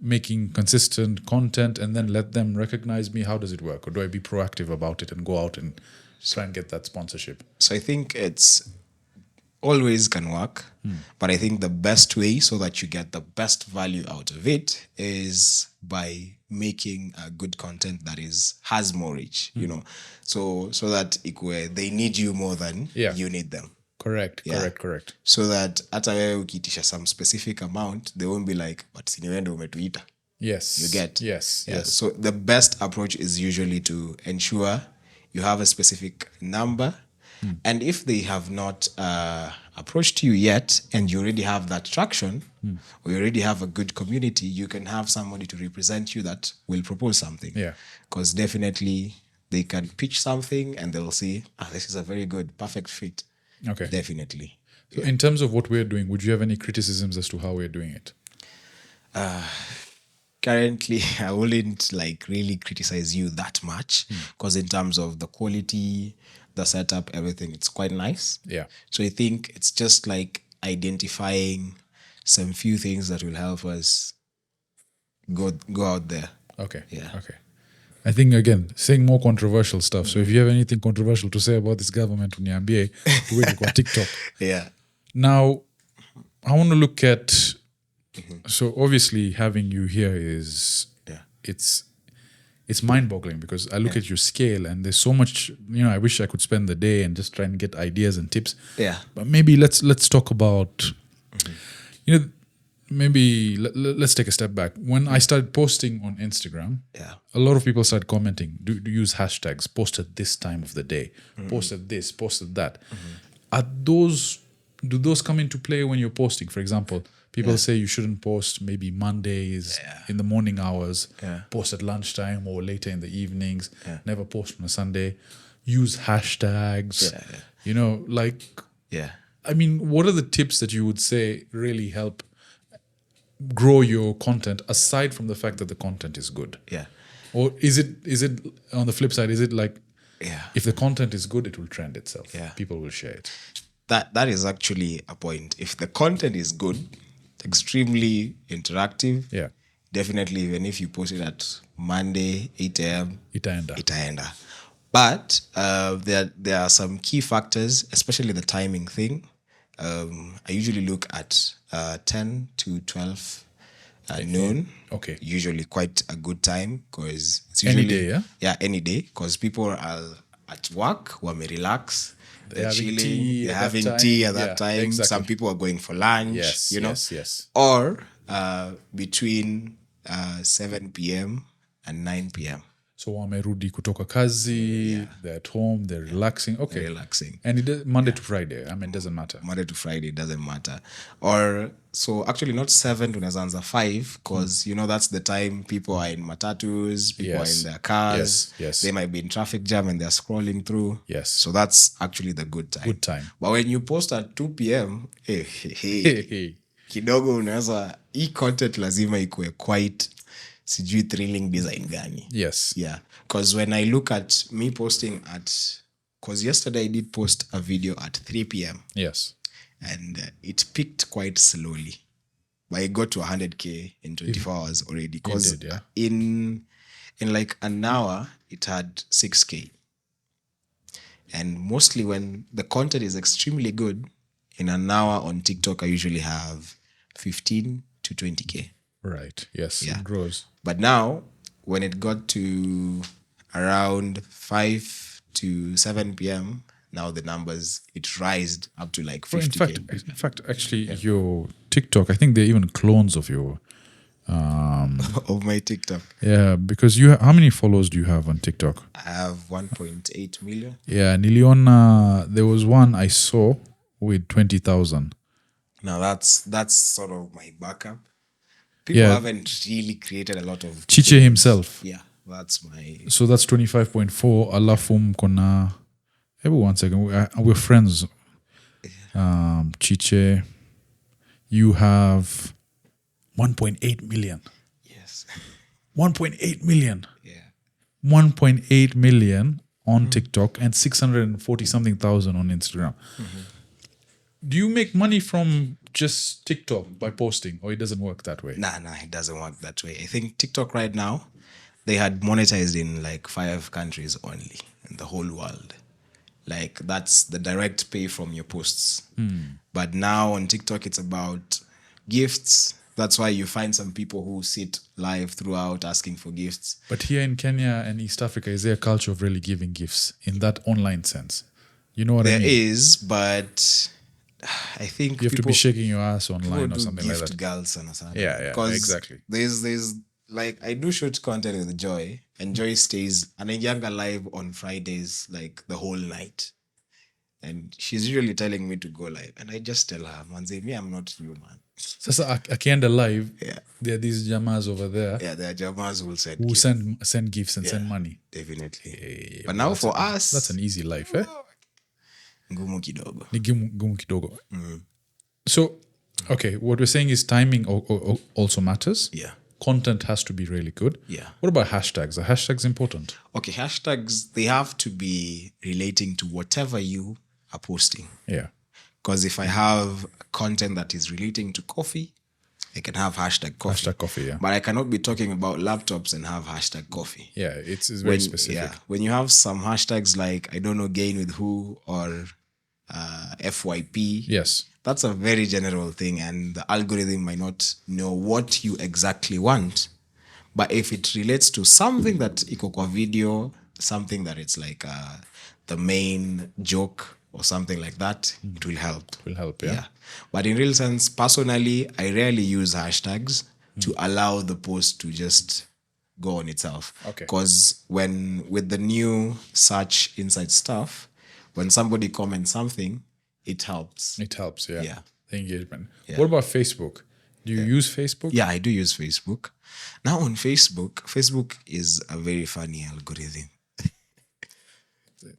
making consistent content and then let them recognize me? How does it work? Or do I be proactive about it and go out and try and get that sponsorship?
So I think it's always can work, but I think the best way so that you get the best value out of it is by making good content that has more reach, so that they need you more than you need them.
Correct.
So that hata wewe ukiitisha some specific amount, they won't be like, but siniwende umetuita.
Yes.
You get?
Yes.
So the best approach is usually to ensure you have a specific number. And if they have not approached you yet and you already have that traction or you already have a good community, you can have somebody to represent you that will propose something.
Yeah.
Because definitely they can pitch something and they'll say, this is a very good, perfect fit.
Okay.
Definitely.
So in terms of what we're doing, would you have any criticisms as to how we're doing it?
Currently, I wouldn't really criticize you that much because in terms of the quality, the setup, everything, it's quite nice.
Yeah.
So I think it's just like identifying some few things that will help us go out there.
Okay.
Yeah.
Okay. I think, again, saying more controversial stuff. So if you have anything controversial to say about this government, uniambie, tuweke kwa TikTok.
Yeah.
Now, I want to look at, so obviously having you here is, it's mind-boggling because I look at your scale and there's so much, I wish I could spend the day and just try and get ideas and tips.
Yeah.
But maybe let's talk about, maybe let's take a step back. When I started posting on Instagram, a lot of people started commenting, do use hashtags, post at this time of the day, posted this, posted that. Do those come into play when you're posting? For example, people say you shouldn't post maybe Mondays in the morning hours, post at lunchtime or later in the evenings, never post on a Sunday, use hashtags, I mean, what are the tips that you would say really help grow your content aside from the fact that the content is good?
Yeah.
Or is it on the flip side, is it like
Yeah.
If the content is good, it will trend itself.
Yeah.
People will share it.
That is actually a point. If the content is good, extremely interactive,
Yeah.
definitely, even if you post it at Monday, 8 a.m.,
Itaenda.
itaenda. But there are some key factors, especially the timing thing. I usually look at 10 to 12 noon.
Okay.
Usually quite a good time because it's
Any
usually...
day, yeah?
Yeah, any day, because people are at work, relax. They're
having
chilling,
tea
they're
at that
having
time.
tea at that
Yeah,
time.
exactly.
Some people are going for lunch,
Yes,
you know.
yes.
Or between 7 p.m. and 9 p.m.
So wamerudi kutoka kazi, they're at home, they're relaxing. Okay.
They're relaxing.
And Monday to Friday. I mean, it doesn't matter.
Monday to Friday, it doesn't matter. Or, so actually not 7 to Nazanza 5, because, you know, that's the time people are in matatus, people are in their cars.
Yes.
They might be in traffic jam and they're scrolling through.
Yes.
So that's actually the good time.
Good time.
But when you post at 2 p.m.,
Hey.
kidogo unaweza, hii content lazima ikuwe quite sijui thrilling design gani.
Yes.
Yeah. Because when I look at me posting because yesterday I did post a video at 3 p.m.
Yes.
And it peaked quite slowly. But I got to 100K in 24 hours already. Because in like an hour, it had 6K. And mostly when the content is extremely good, in an hour on TikTok, I usually have 15 to 20K.
Right. Yes. Yeah. It grows.
But now, when it got to around 5 to 7 p.m., now the numbers, it rised up to like 50K.
In fact, actually, your TikTok, I think they're even clones of your...
of my TikTok.
Yeah, because how many followers do you have on TikTok?
I have 1.8 million.
Yeah, Niliona, there was one I saw with 20,000.
Now that's sort of my backup. People haven't really created a lot of...
Chiche himself.
Yeah, that's my...
So that's 25.4. Alafu mkona... Every 1 second. We're friends. Chiche. You have 1.8 million.
Yes.
1.8 million.
Yeah.
1.8 million on TikTok and 640 something thousand on Instagram. Mm-hmm. Do you make money from just TikTok by posting, or it doesn't work that way?
Nah, it doesn't work that way. I think TikTok right now, they had monetized in like 5 countries only in the whole world. Like that's the direct pay from your posts. But now on TikTok, it's about gifts. That's why you find some people who sit live throughout asking for gifts.
But here in Kenya and East Africa, is there a culture of really giving gifts in that online sense? You know what I mean?
There is, but I think
you have to be shaking your ass online or something like that.
Gift girls and something.
Yeah, exactly.
There's like, I do shoot content with Joy, and Joy stays and Younger live on Fridays like the whole night. And she's usually telling me to go live. And I just tell her, Manze, me, I'm not you, man.
Sasa akienda live, there are these jamas over there.
Yeah, there are jamas who will
send gifts and send money.
Definitely. But now for us...
That's an easy life, eh?
Ngumu kidogo.
Ni gumu kidogo. So, okay, what we're saying is timing also matters.
Yeah.
Content has to be really good.
Yeah.
What about hashtags? Are hashtags important?
Okay, hashtags, they have to be relating to whatever you are posting.
Yeah.
Because if I have content that is relating to coffee, I can have hashtag coffee.
Hashtag coffee, yeah.
But I cannot be talking about laptops and have hashtag coffee.
Yeah, it's very specific.
Yeah, when you have some hashtags like, I don't know, gain with who or FYP.
Yes.
That's a very general thing, and the algorithm might not know what you exactly want. But if it relates to something that iko kwa video, something that it's like the main joke or something like that, it will help.
It will help, yeah.
But in real sense, personally, I rarely use hashtags to allow the post to just go on itself.
Okay.
Because with the new search insight stuff, when somebody comments something, it helps.
It helps, yeah. The engagement.
Yeah.
What about Facebook? Do you use Facebook?
Yeah, I do use Facebook. Now on Facebook is a very funny algorithm.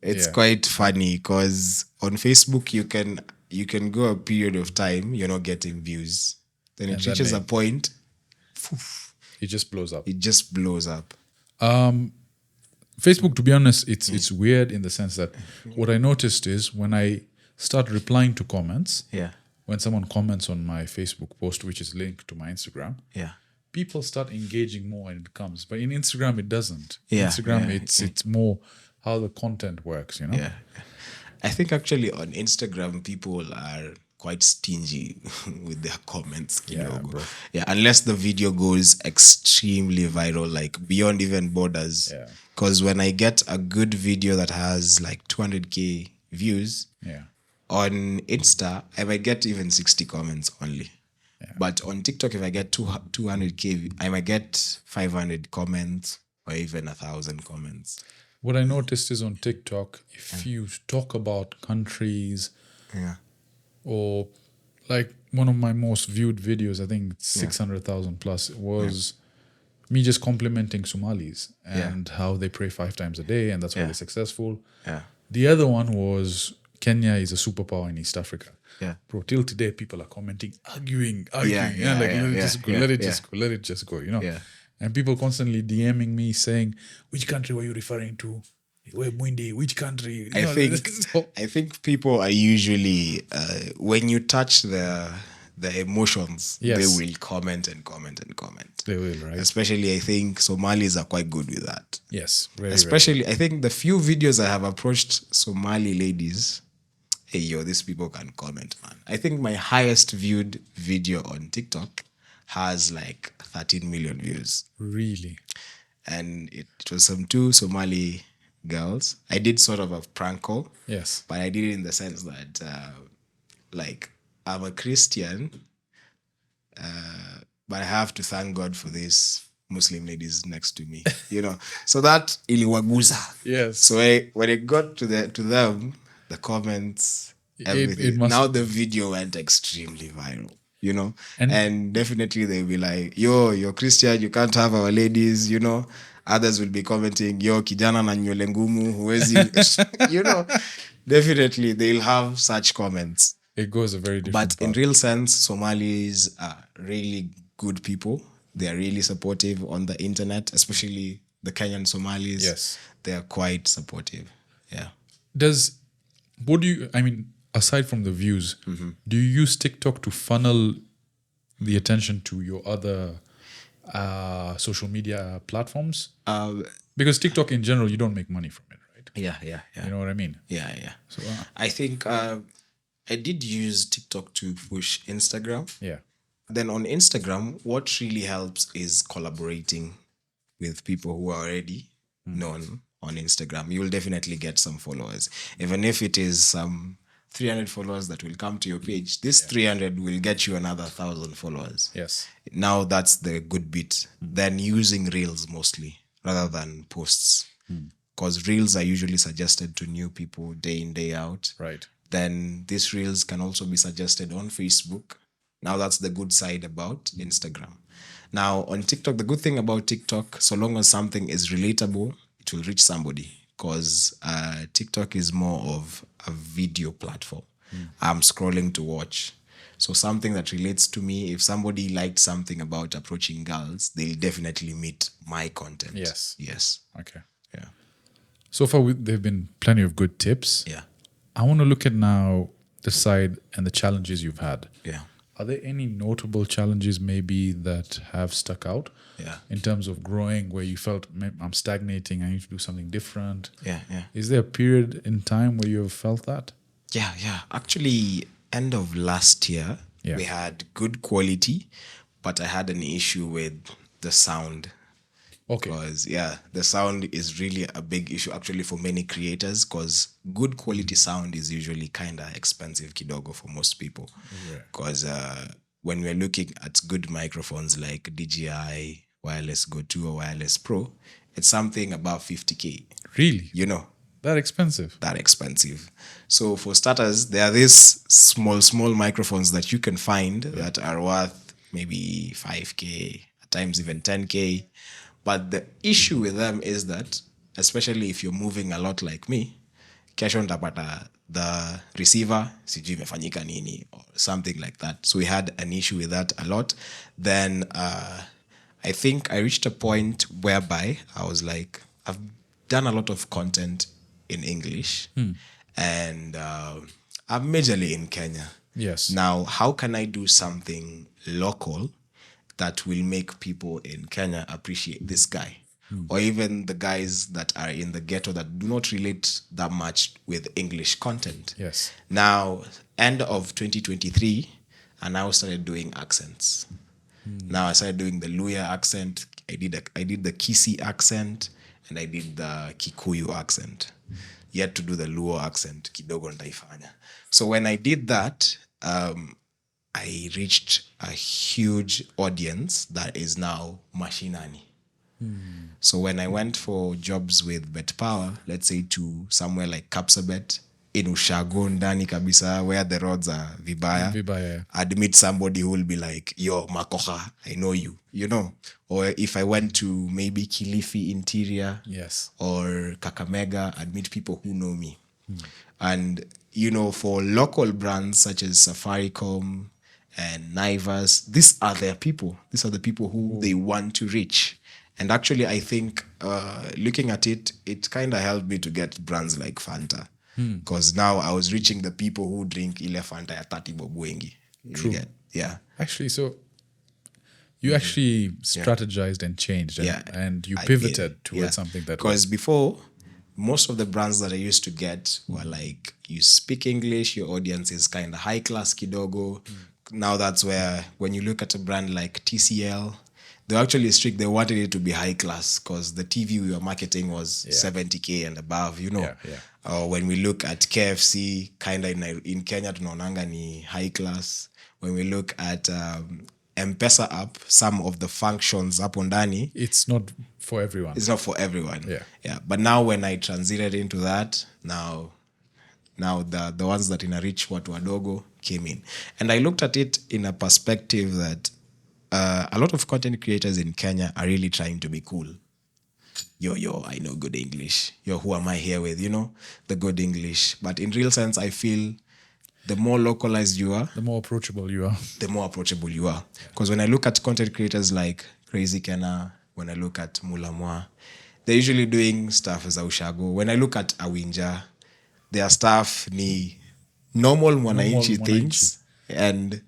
It's quite funny because on Facebook you can go a period of time you're not getting views. Then it reaches a point,
it just blows up.
It just blows up.
Facebook, to be honest, it's weird in the sense that what I noticed is when I start replying to comments,
Yeah.
when someone comments on my Facebook post, which is linked to my Instagram,
Yeah.
people start engaging more when it comes. But in Instagram, it doesn't.
Yeah,
Instagram,
yeah,
it's more how the content works, you know?
Yeah. I think actually on Instagram, people are quite stingy with their comments.
Yeah, bro.
Yeah, unless the video goes extremely viral, like beyond even borders.
Yeah.
Because when I get a good video that has like 200K views
Yeah.
on Insta, I might get even 60 comments only. But on TikTok, if I get 200K, I might get 500 comments or even 1,000 comments.
What I noticed is on TikTok, if you talk about countries
Yeah.
or like one of my most viewed videos, I think 600,000 plus, was me just complimenting Somalis and how they pray 5 times a day and that's why they're successful.
Yeah.
The other one was Kenya is a superpower in East Africa.
Yeah.
Bro, till today, people are commenting, arguing. Let it just go, you know?
Yeah.
And people constantly DMing me saying, which country were you referring to? Where Mwindi? Which country?
I think people are usually when you touch the emotions, they will comment and comment and comment.
They will, right?
Especially, I think Somalis are quite good with that.
Yes,
especially, I think the few videos I have approached Somali ladies, hey yo, these people can comment, man. I think my highest viewed video on TikTok has like 13 million views.
Really?
And it was some 2 Somali girls. I did sort of a prank call.
Yes.
But I did it in the sense that, like, I'm a Christian, but I have to thank God for these Muslim ladies next to me, you know. So that iliwaguza.
Yes.
So when it got to them, the comments, everything. Now the video went extremely viral, you know. And definitely they'll be like, yo, you're Christian, you can't have our ladies, you know. Others will be commenting, yo, kijana na nywele ngumu, huwezi, you know. Definitely they'll have such comments.
It goes a very different
But in real sense, Somalis are really good people. They are really supportive on the internet, especially the Kenyan Somalis.
Yes.
They are quite supportive. Yeah.
Aside from the views, do you use TikTok to funnel the attention to your other social media platforms? Because TikTok in general, you don't make money from it, right?
Yeah.
You know what I mean?
Yeah.
So,
I think I did use TikTok to push Instagram.
Yeah.
Then on Instagram, what really helps is collaborating with people who are already known on Instagram. You will definitely get some followers. Even if it is some 300 followers that will come to your page, this 300 will get you another 1,000 followers.
Yes.
Now that's the good bit. Then using Reels mostly rather than posts. Because Reels are usually suggested to new people day in, day out.
Right.
Then these Reels can also be suggested on Facebook. Now that's the good side about Instagram. Now on TikTok, the good thing about TikTok, so long as something is relatable, it will reach somebody. Because TikTok is more of a video platform. I'm scrolling to watch. So something that relates to me, if somebody liked something about approaching girls, they'll definitely meet my content. Yes.
Okay.
Yeah.
So far, there have been plenty of good tips.
Yeah.
I want to look at now the side and the challenges you've had.
Yeah.
Are there any notable challenges maybe that have stuck out?
Yeah.
In terms of growing where you felt I'm stagnating, I need to do something different?
Yeah.
Is there a period in time where you've felt that?
Yeah. Actually, end of last year, we had good quality, but I had an issue with the sound.
Okay.
Because, the sound is really a big issue actually for many creators because good quality sound is usually kind of expensive kidogo for most people. Because when we're looking at good microphones like DJI, Wireless Go 2 or Wireless Pro, it's something about 50K.
Really?
You know.
That expensive?
That expensive. So for starters, there are these small microphones that you can find that are worth maybe 5K, at times even 10K. But the issue with them is that, especially if you're moving a lot like me, kesho ntapata the receiver sijui imefanyika nini or something like that. So we had an issue with that a lot. Then I think I reached a point whereby I was like, I've done a lot of content in English, and I'm majorly in Kenya.
Yes.
Now, how can I do something local that will make people in Kenya appreciate this guy? Or even the guys that are in the ghetto that do not relate that much with English content.
Yes.
Now, end of 2023, I now started doing accents. Now I started doing the Luya accent. I did the Kisii accent, and I did the Kikuyu accent. Yet to do the Luo accent, kidogo nitaifanya. So when I did that, I reached a huge audience that is now mashinani. So when I went for jobs with Bet Power, let's say to somewhere like Kapsabet, in Ushago, ndani kabisa, where the roads are vibaya, I'd meet somebody who will be like, yo, Makoha, I know you, you know. Or if I went to maybe Kilifi interior,
Yes.
or Kakamega, I'd meet people who know me. And, you know, for local brands such as Safaricom and Naivas, these are their people. These are the people who they want to reach. And actually, I think looking at it, it kind of helped me to get brands like Fanta. Because now I was reaching the people who drink ile Fanta ya 30 bob wengi.
True.
Yeah.
Actually, so you actually strategized and changed and you pivoted towards something that
Because before, most of the brands that I used to get were like, you speak English, your audience is kind of high class kidogo. Now that's where, when you look at a brand like TCL, they were actually strict. They wanted it to be high class because the TV we were marketing was 70K and above, you know. When we look at KFC, kind of in Kenya, tunaonanga ni high class. When we look at M-Pesa app, some of the functions up on Dani,
it's not for everyone.
It's not for everyone.
Yeah.
But now when I transited into that, now the ones that in a rich watu wadogo came in. And I looked at it in a perspective that a lot of content creators in Kenya are really trying to be cool. Yo, I know good English. Yo, who am I here with? You know, the good English. But in real sense, I feel the more localized you are,
the more approachable you are.
Because when I look at content creators like Crazy Kenna, when I look at Mulamwa, they're usually doing stuff as Ushago. When I look at Awinja, their stuff ni normal mwananchi things. And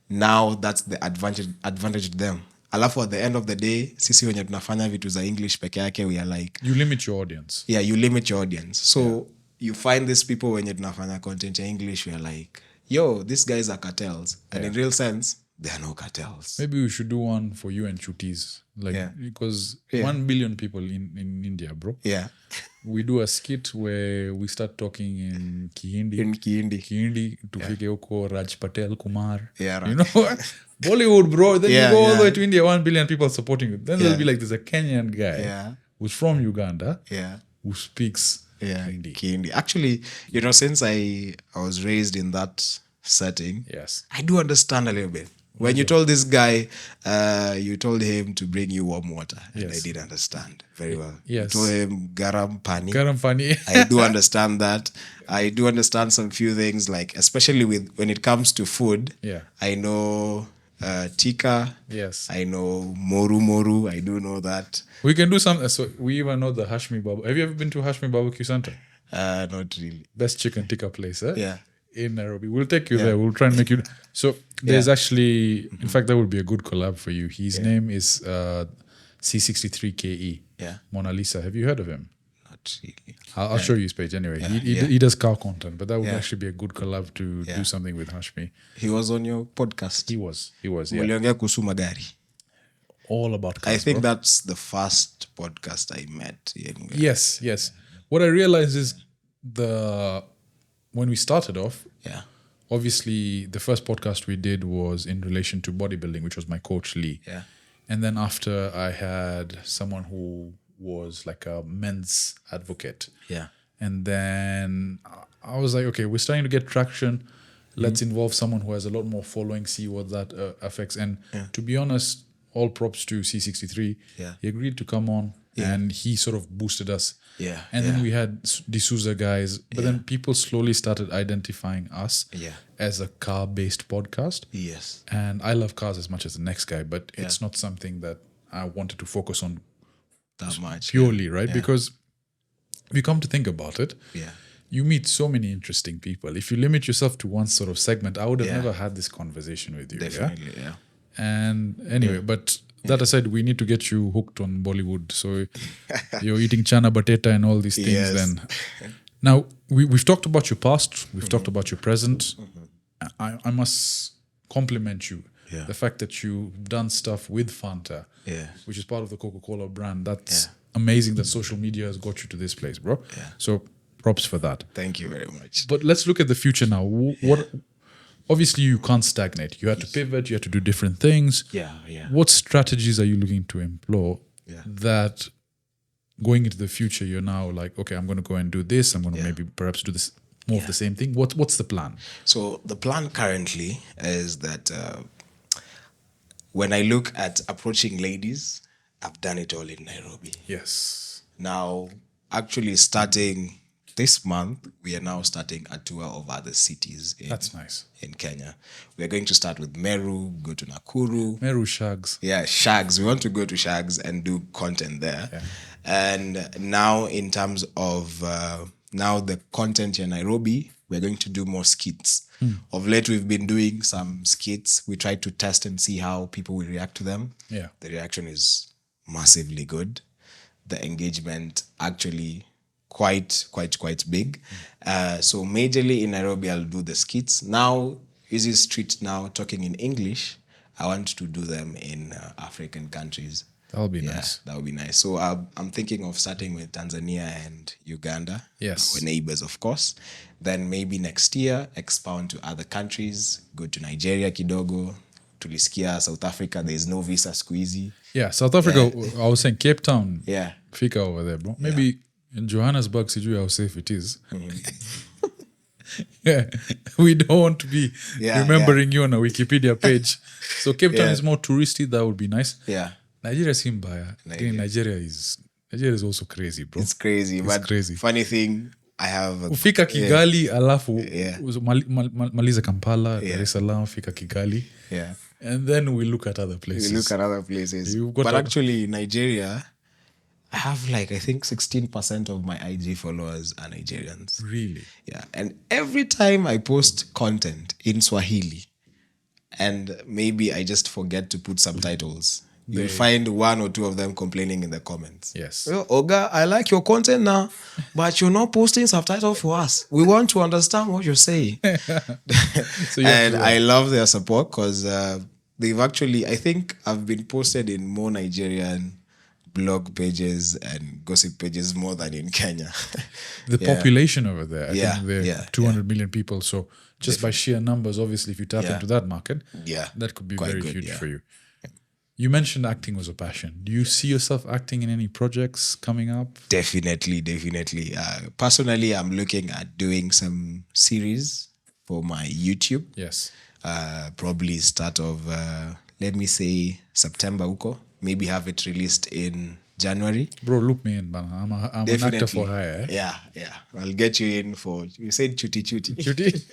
now that's the advantage to them. Alafu at the end of the day, sisi wenye tunafanya vitu za English peke yake, we are like...
You limit your audience.
Yeah, you limit your audience. So you find these people wenye tunafanya content in English, we are like, yo, these guys are cartels. And in real sense, there are no cartels.
Maybe we should do one for you and Chutis. Because 1 billion people in India, bro.
Yeah.
We do a skit where we start talking in Kihindi. Kihindi, tufike huko Raj Patel Kumar.
Yeah, right.
You know, Bollywood, bro. Then you go all the way to India, 1 billion people supporting you. Then there'll be like, there's a Kenyan guy who's from Uganda who speaks Kihindi.
Actually, you know, since I was raised in that setting, I do understand a little bit. When you told this guy, you told him to bring you warm water. And I did understand very well. You told him garam pani. I do understand that. I do understand some few things, like especially when it comes to food. I know tikka. I know moru. I do know that.
We can do some. So we even know the Hashmi Babu. Have you ever been to Hashmi Barbecue Center?
Not really.
Best chicken tikka place, eh?
Yeah.
In Nairobi. We'll take you there. We'll try and make you... So there's actually... In fact, that would be a good collab for you. His name is C63KE. Mona Lisa. Have you heard of him?
Not really.
I'll show you his page anyway. He does car content, but that would actually be a good collab to do something with Hashmi.
He was on your podcast.
He was,
Muliongea kuhusu magari.
All about cars,
I think that's the first podcast I met.
Yes. What I realized is when we started off, obviously the first podcast we did was in relation to bodybuilding, which was my coach Lee. And then after, I had someone who was like a men's advocate. And then I was like, okay, we're starting to get traction. Let's involve someone who has a lot more following, see what that affects. And to be honest, all props to C63. He agreed to come on. And he sort of boosted us. And then we had D'Souza guys. But then people slowly started identifying us as a car-based podcast. And I love cars as much as the next guy. But it's not something that I wanted to focus on
that much.
Purely, right? Because if you come to think about it, you meet so many interesting people. If you limit yourself to one sort of segment, I would have never had this conversation with you.
Definitely,
And anyway, but that aside, we need to get you hooked on Bollywood. So you're eating chana bateta and all these things. Then now we've talked about your past. We've talked about your present. I must compliment you. The fact that you've done stuff with Fanta, which is part of the Coca-Cola brand. That's amazing that social media has got you to this place, bro. So props for that.
Thank you very much.
But let's look at the future now. What? Obviously, you can't stagnate. You had to pivot. You had to do different things. What strategies are you looking to employ that going into the future, you're now like, okay, I'm going to go and do this. I'm going to maybe perhaps do this more of the same thing. What's the plan?
So the plan currently is that when I look at approaching ladies, I've done it all in Nairobi.
Yes.
Now, actually starting this month, we are now starting a tour of other cities
That's nice.
in Kenya. We're going to start with Meru, go to Nakuru.
Meru Shags.
Yeah, Shags. We want to go to Shags and do content there. And now in terms of now the content in Nairobi, we're going to do more skits. Of late, we've been doing some skits. We try to test and see how people will react to them.
Yeah.
The reaction is massively good. The engagement actually quite big. So majorly in Nairobi, I'll do the skits. Now, Easy Street now talking in English, I want to do them in African countries.
That'll be nice.
That would be nice. So I'm thinking of starting with Tanzania and Uganda.
Yes.
We're neighbors, of course. Then maybe next year, expound to other countries, go to Nigeria kidogo, tulisikia South Africa, there's no visa squeezy.
Yeah, South Africa, I was saying Cape Town.
Yeah.
Fika over there, bro. Maybe in Johannesburg, sijui how safe it is. We don't want to be remembering you on a Wikipedia page. So Cape Town is more touristy. That would be nice.
Yeah.
Nigeria is mbaya. Again, Nigeria is also crazy, bro.
It's crazy. But
crazy.
Funny thing, I have...
Ufika Kigali, alafu maliza Kampala, Dar es Salaam, fika Kigali.
Yeah.
And then we look at other places.
We look at other places. But actually, Nigeria, I have I think 16% of my IG followers are Nigerians.
Really?
Yeah. And every time I post content in Swahili, and maybe I just forget to put subtitles, you'll find one or two of them complaining in the comments.
Yes.
Well, Oga, I like your content now, but you're not posting subtitles for us. We want to understand what you're saying. And I love their support because they've actually, I think I've been posted in more Nigerian blog pages and gossip pages more than in Kenya.
The population over there, I think there are 200 million people. So just by sheer numbers, obviously, if you tap into that market, that could be quite very huge for you. You mentioned acting was a passion. Do you see yourself acting in any projects coming up?
Definitely. Personally, I'm looking at doing some series for my YouTube.
Yes.
Probably start of, let me say, September uko. Maybe have it released in January.
Bro, look me in, man. I'm an actor for hire.
Yeah. I'll get you in for, you said chuti.
Chuti?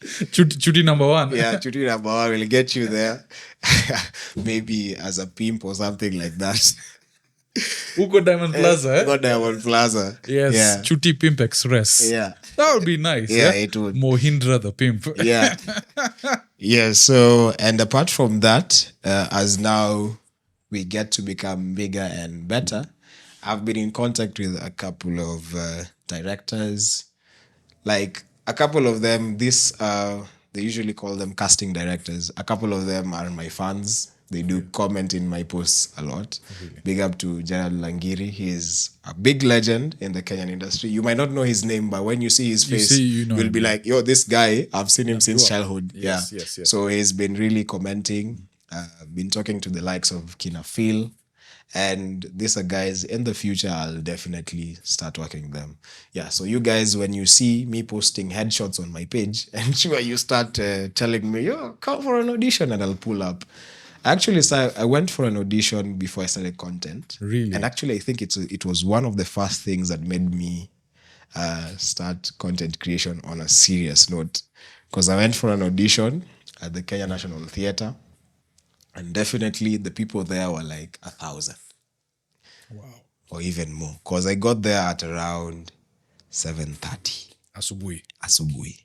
Chuti number one.
Yeah, chuti number one. We'll get you there. Maybe as a pimp or something like that.
Uko Diamond Plaza,
Uko Diamond Plaza.
Yes, yeah. Chuti Pimp Express.
Yeah.
That would be nice.
Yeah, it would.
Mohindra the pimp.
Yeah. Yeah, so, and apart from that, as now we get to become bigger and better, I've been in contact with a couple of directors. Like, a couple of them, they usually call them casting directors. A couple of them are my fans. They do comment in my posts a lot. Really? Big up to Gerald Langiri. He is a big legend in the Kenyan industry. You might not know his name, but when you see his face, you'll be like, yo, this guy, I've seen him since childhood.
Yes.
So he's been really commenting. Been talking to the likes of Kina Phil. And these are guys, in the future, I'll definitely start working with them. Yeah, so you guys, when you see me posting headshots on my page, and sure you start telling me, yo, come for an audition, and I'll pull up. Actually, so I went for an audition before I started content.
Really?
And actually, I think it was one of the first things that made me start content creation on a serious note. Because I went for an audition at the Kenya National Theatre. And definitely the people there were like 1,000.
Wow.
or even more. Because I got there at around 7:30 asubuhi.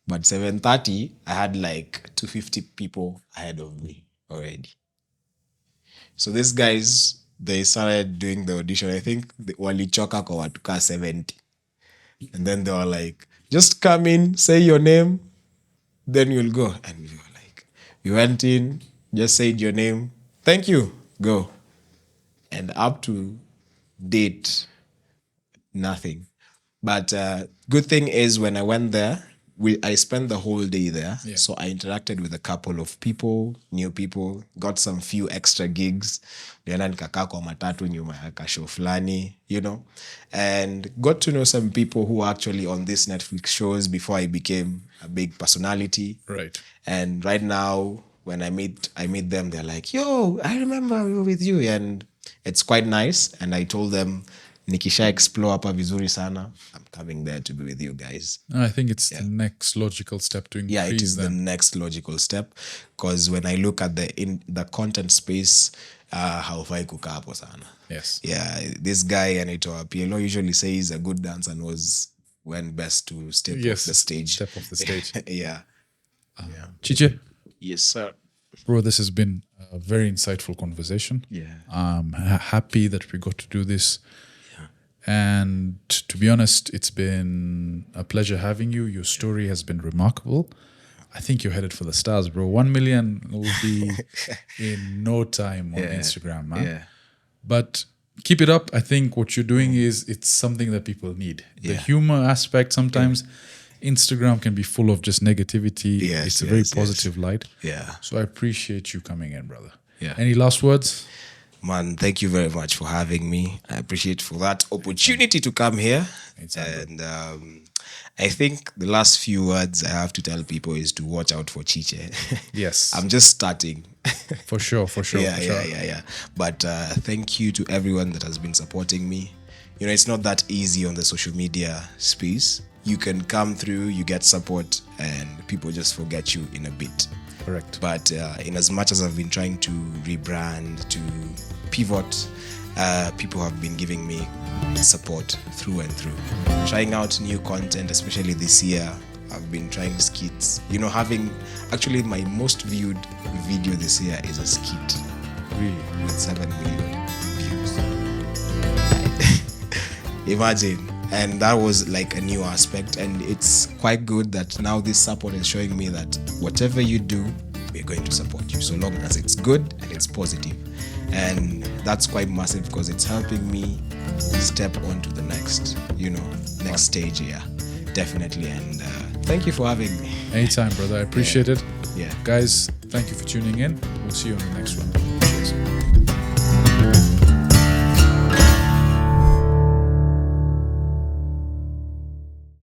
But 7:30, I had like 250 people ahead of me already. So these guys, they started doing the audition. I think walichoka kwa watu ka 70. And then they were like, just come in, say your name, then you'll go. And we were like, we went in, just said your name, thank you, go. And up to date, nothing. But good thing is when I went there, I spent the whole day there.
Yeah.
So I interacted with a couple of people, new people, got some few extra gigs. Nienda nikakaa kwa matatu nyuma ya kashow fulani, you know, and got to know some people who were actually on these Netflix shows before I became a big personality.
Right.
And right now, when I meet them, they're like, yo, I remember we were with you. And it's quite nice. And I told them, nikisha explore hapa vizuri sana, I'm coming there to be with you guys.
I think it's the next logical step to increase.
Yeah, it is
them.
the next logical step. Because when I look at the content space, haufai kukaa hapo sana.
Yes.
Yeah, this guy anaitwa PLO usually says a good dancer went best to step off the stage.
Step off the stage.
Yeah.
Chiche?
Yes, sir.
Bro, this has been a very insightful conversation.
Yeah.
I'm happy that we got to do this. And to be honest, it's been a pleasure having you. Your story has been remarkable. I think you're headed for the stars, bro. 1 million will be in no time on Instagram, man.
Yeah.
But keep it up. I think what you're doing it's something that people need. The humor aspect, sometimes Instagram can be full of just negativity.
Yes,
it's a very positive light.
Yeah.
So I appreciate you coming in, brother.
Yeah.
Any last words?
Man, thank you very much for having me. I appreciate for that opportunity to come here. And I think the last few words I have to tell people is to watch out for Chiche.
Yes.
I'm just starting.
For sure.
Yeah. But thank you to everyone that has been supporting me. You know, it's not that easy on the social media space. You can come through, you get support, and people just forget you in a bit.
Correct.
But in as much as I've been trying to rebrand, to pivot, people have been giving me support through and through. Trying out new content, especially this year. I've been trying skits. You know, actually my most viewed video this year is a skit.
Really?
With 7 million views. Imagine. And that was like a new aspect. And it's quite good that now this support is showing me that whatever you do, we're going to support you, so long as it's good and it's positive. And that's quite massive because it's helping me step on to the next stage here. Definitely. And thank you for having me.
Anytime, brother. I appreciate it.
Yeah.
Guys, thank you for tuning in. We'll see you on the next one.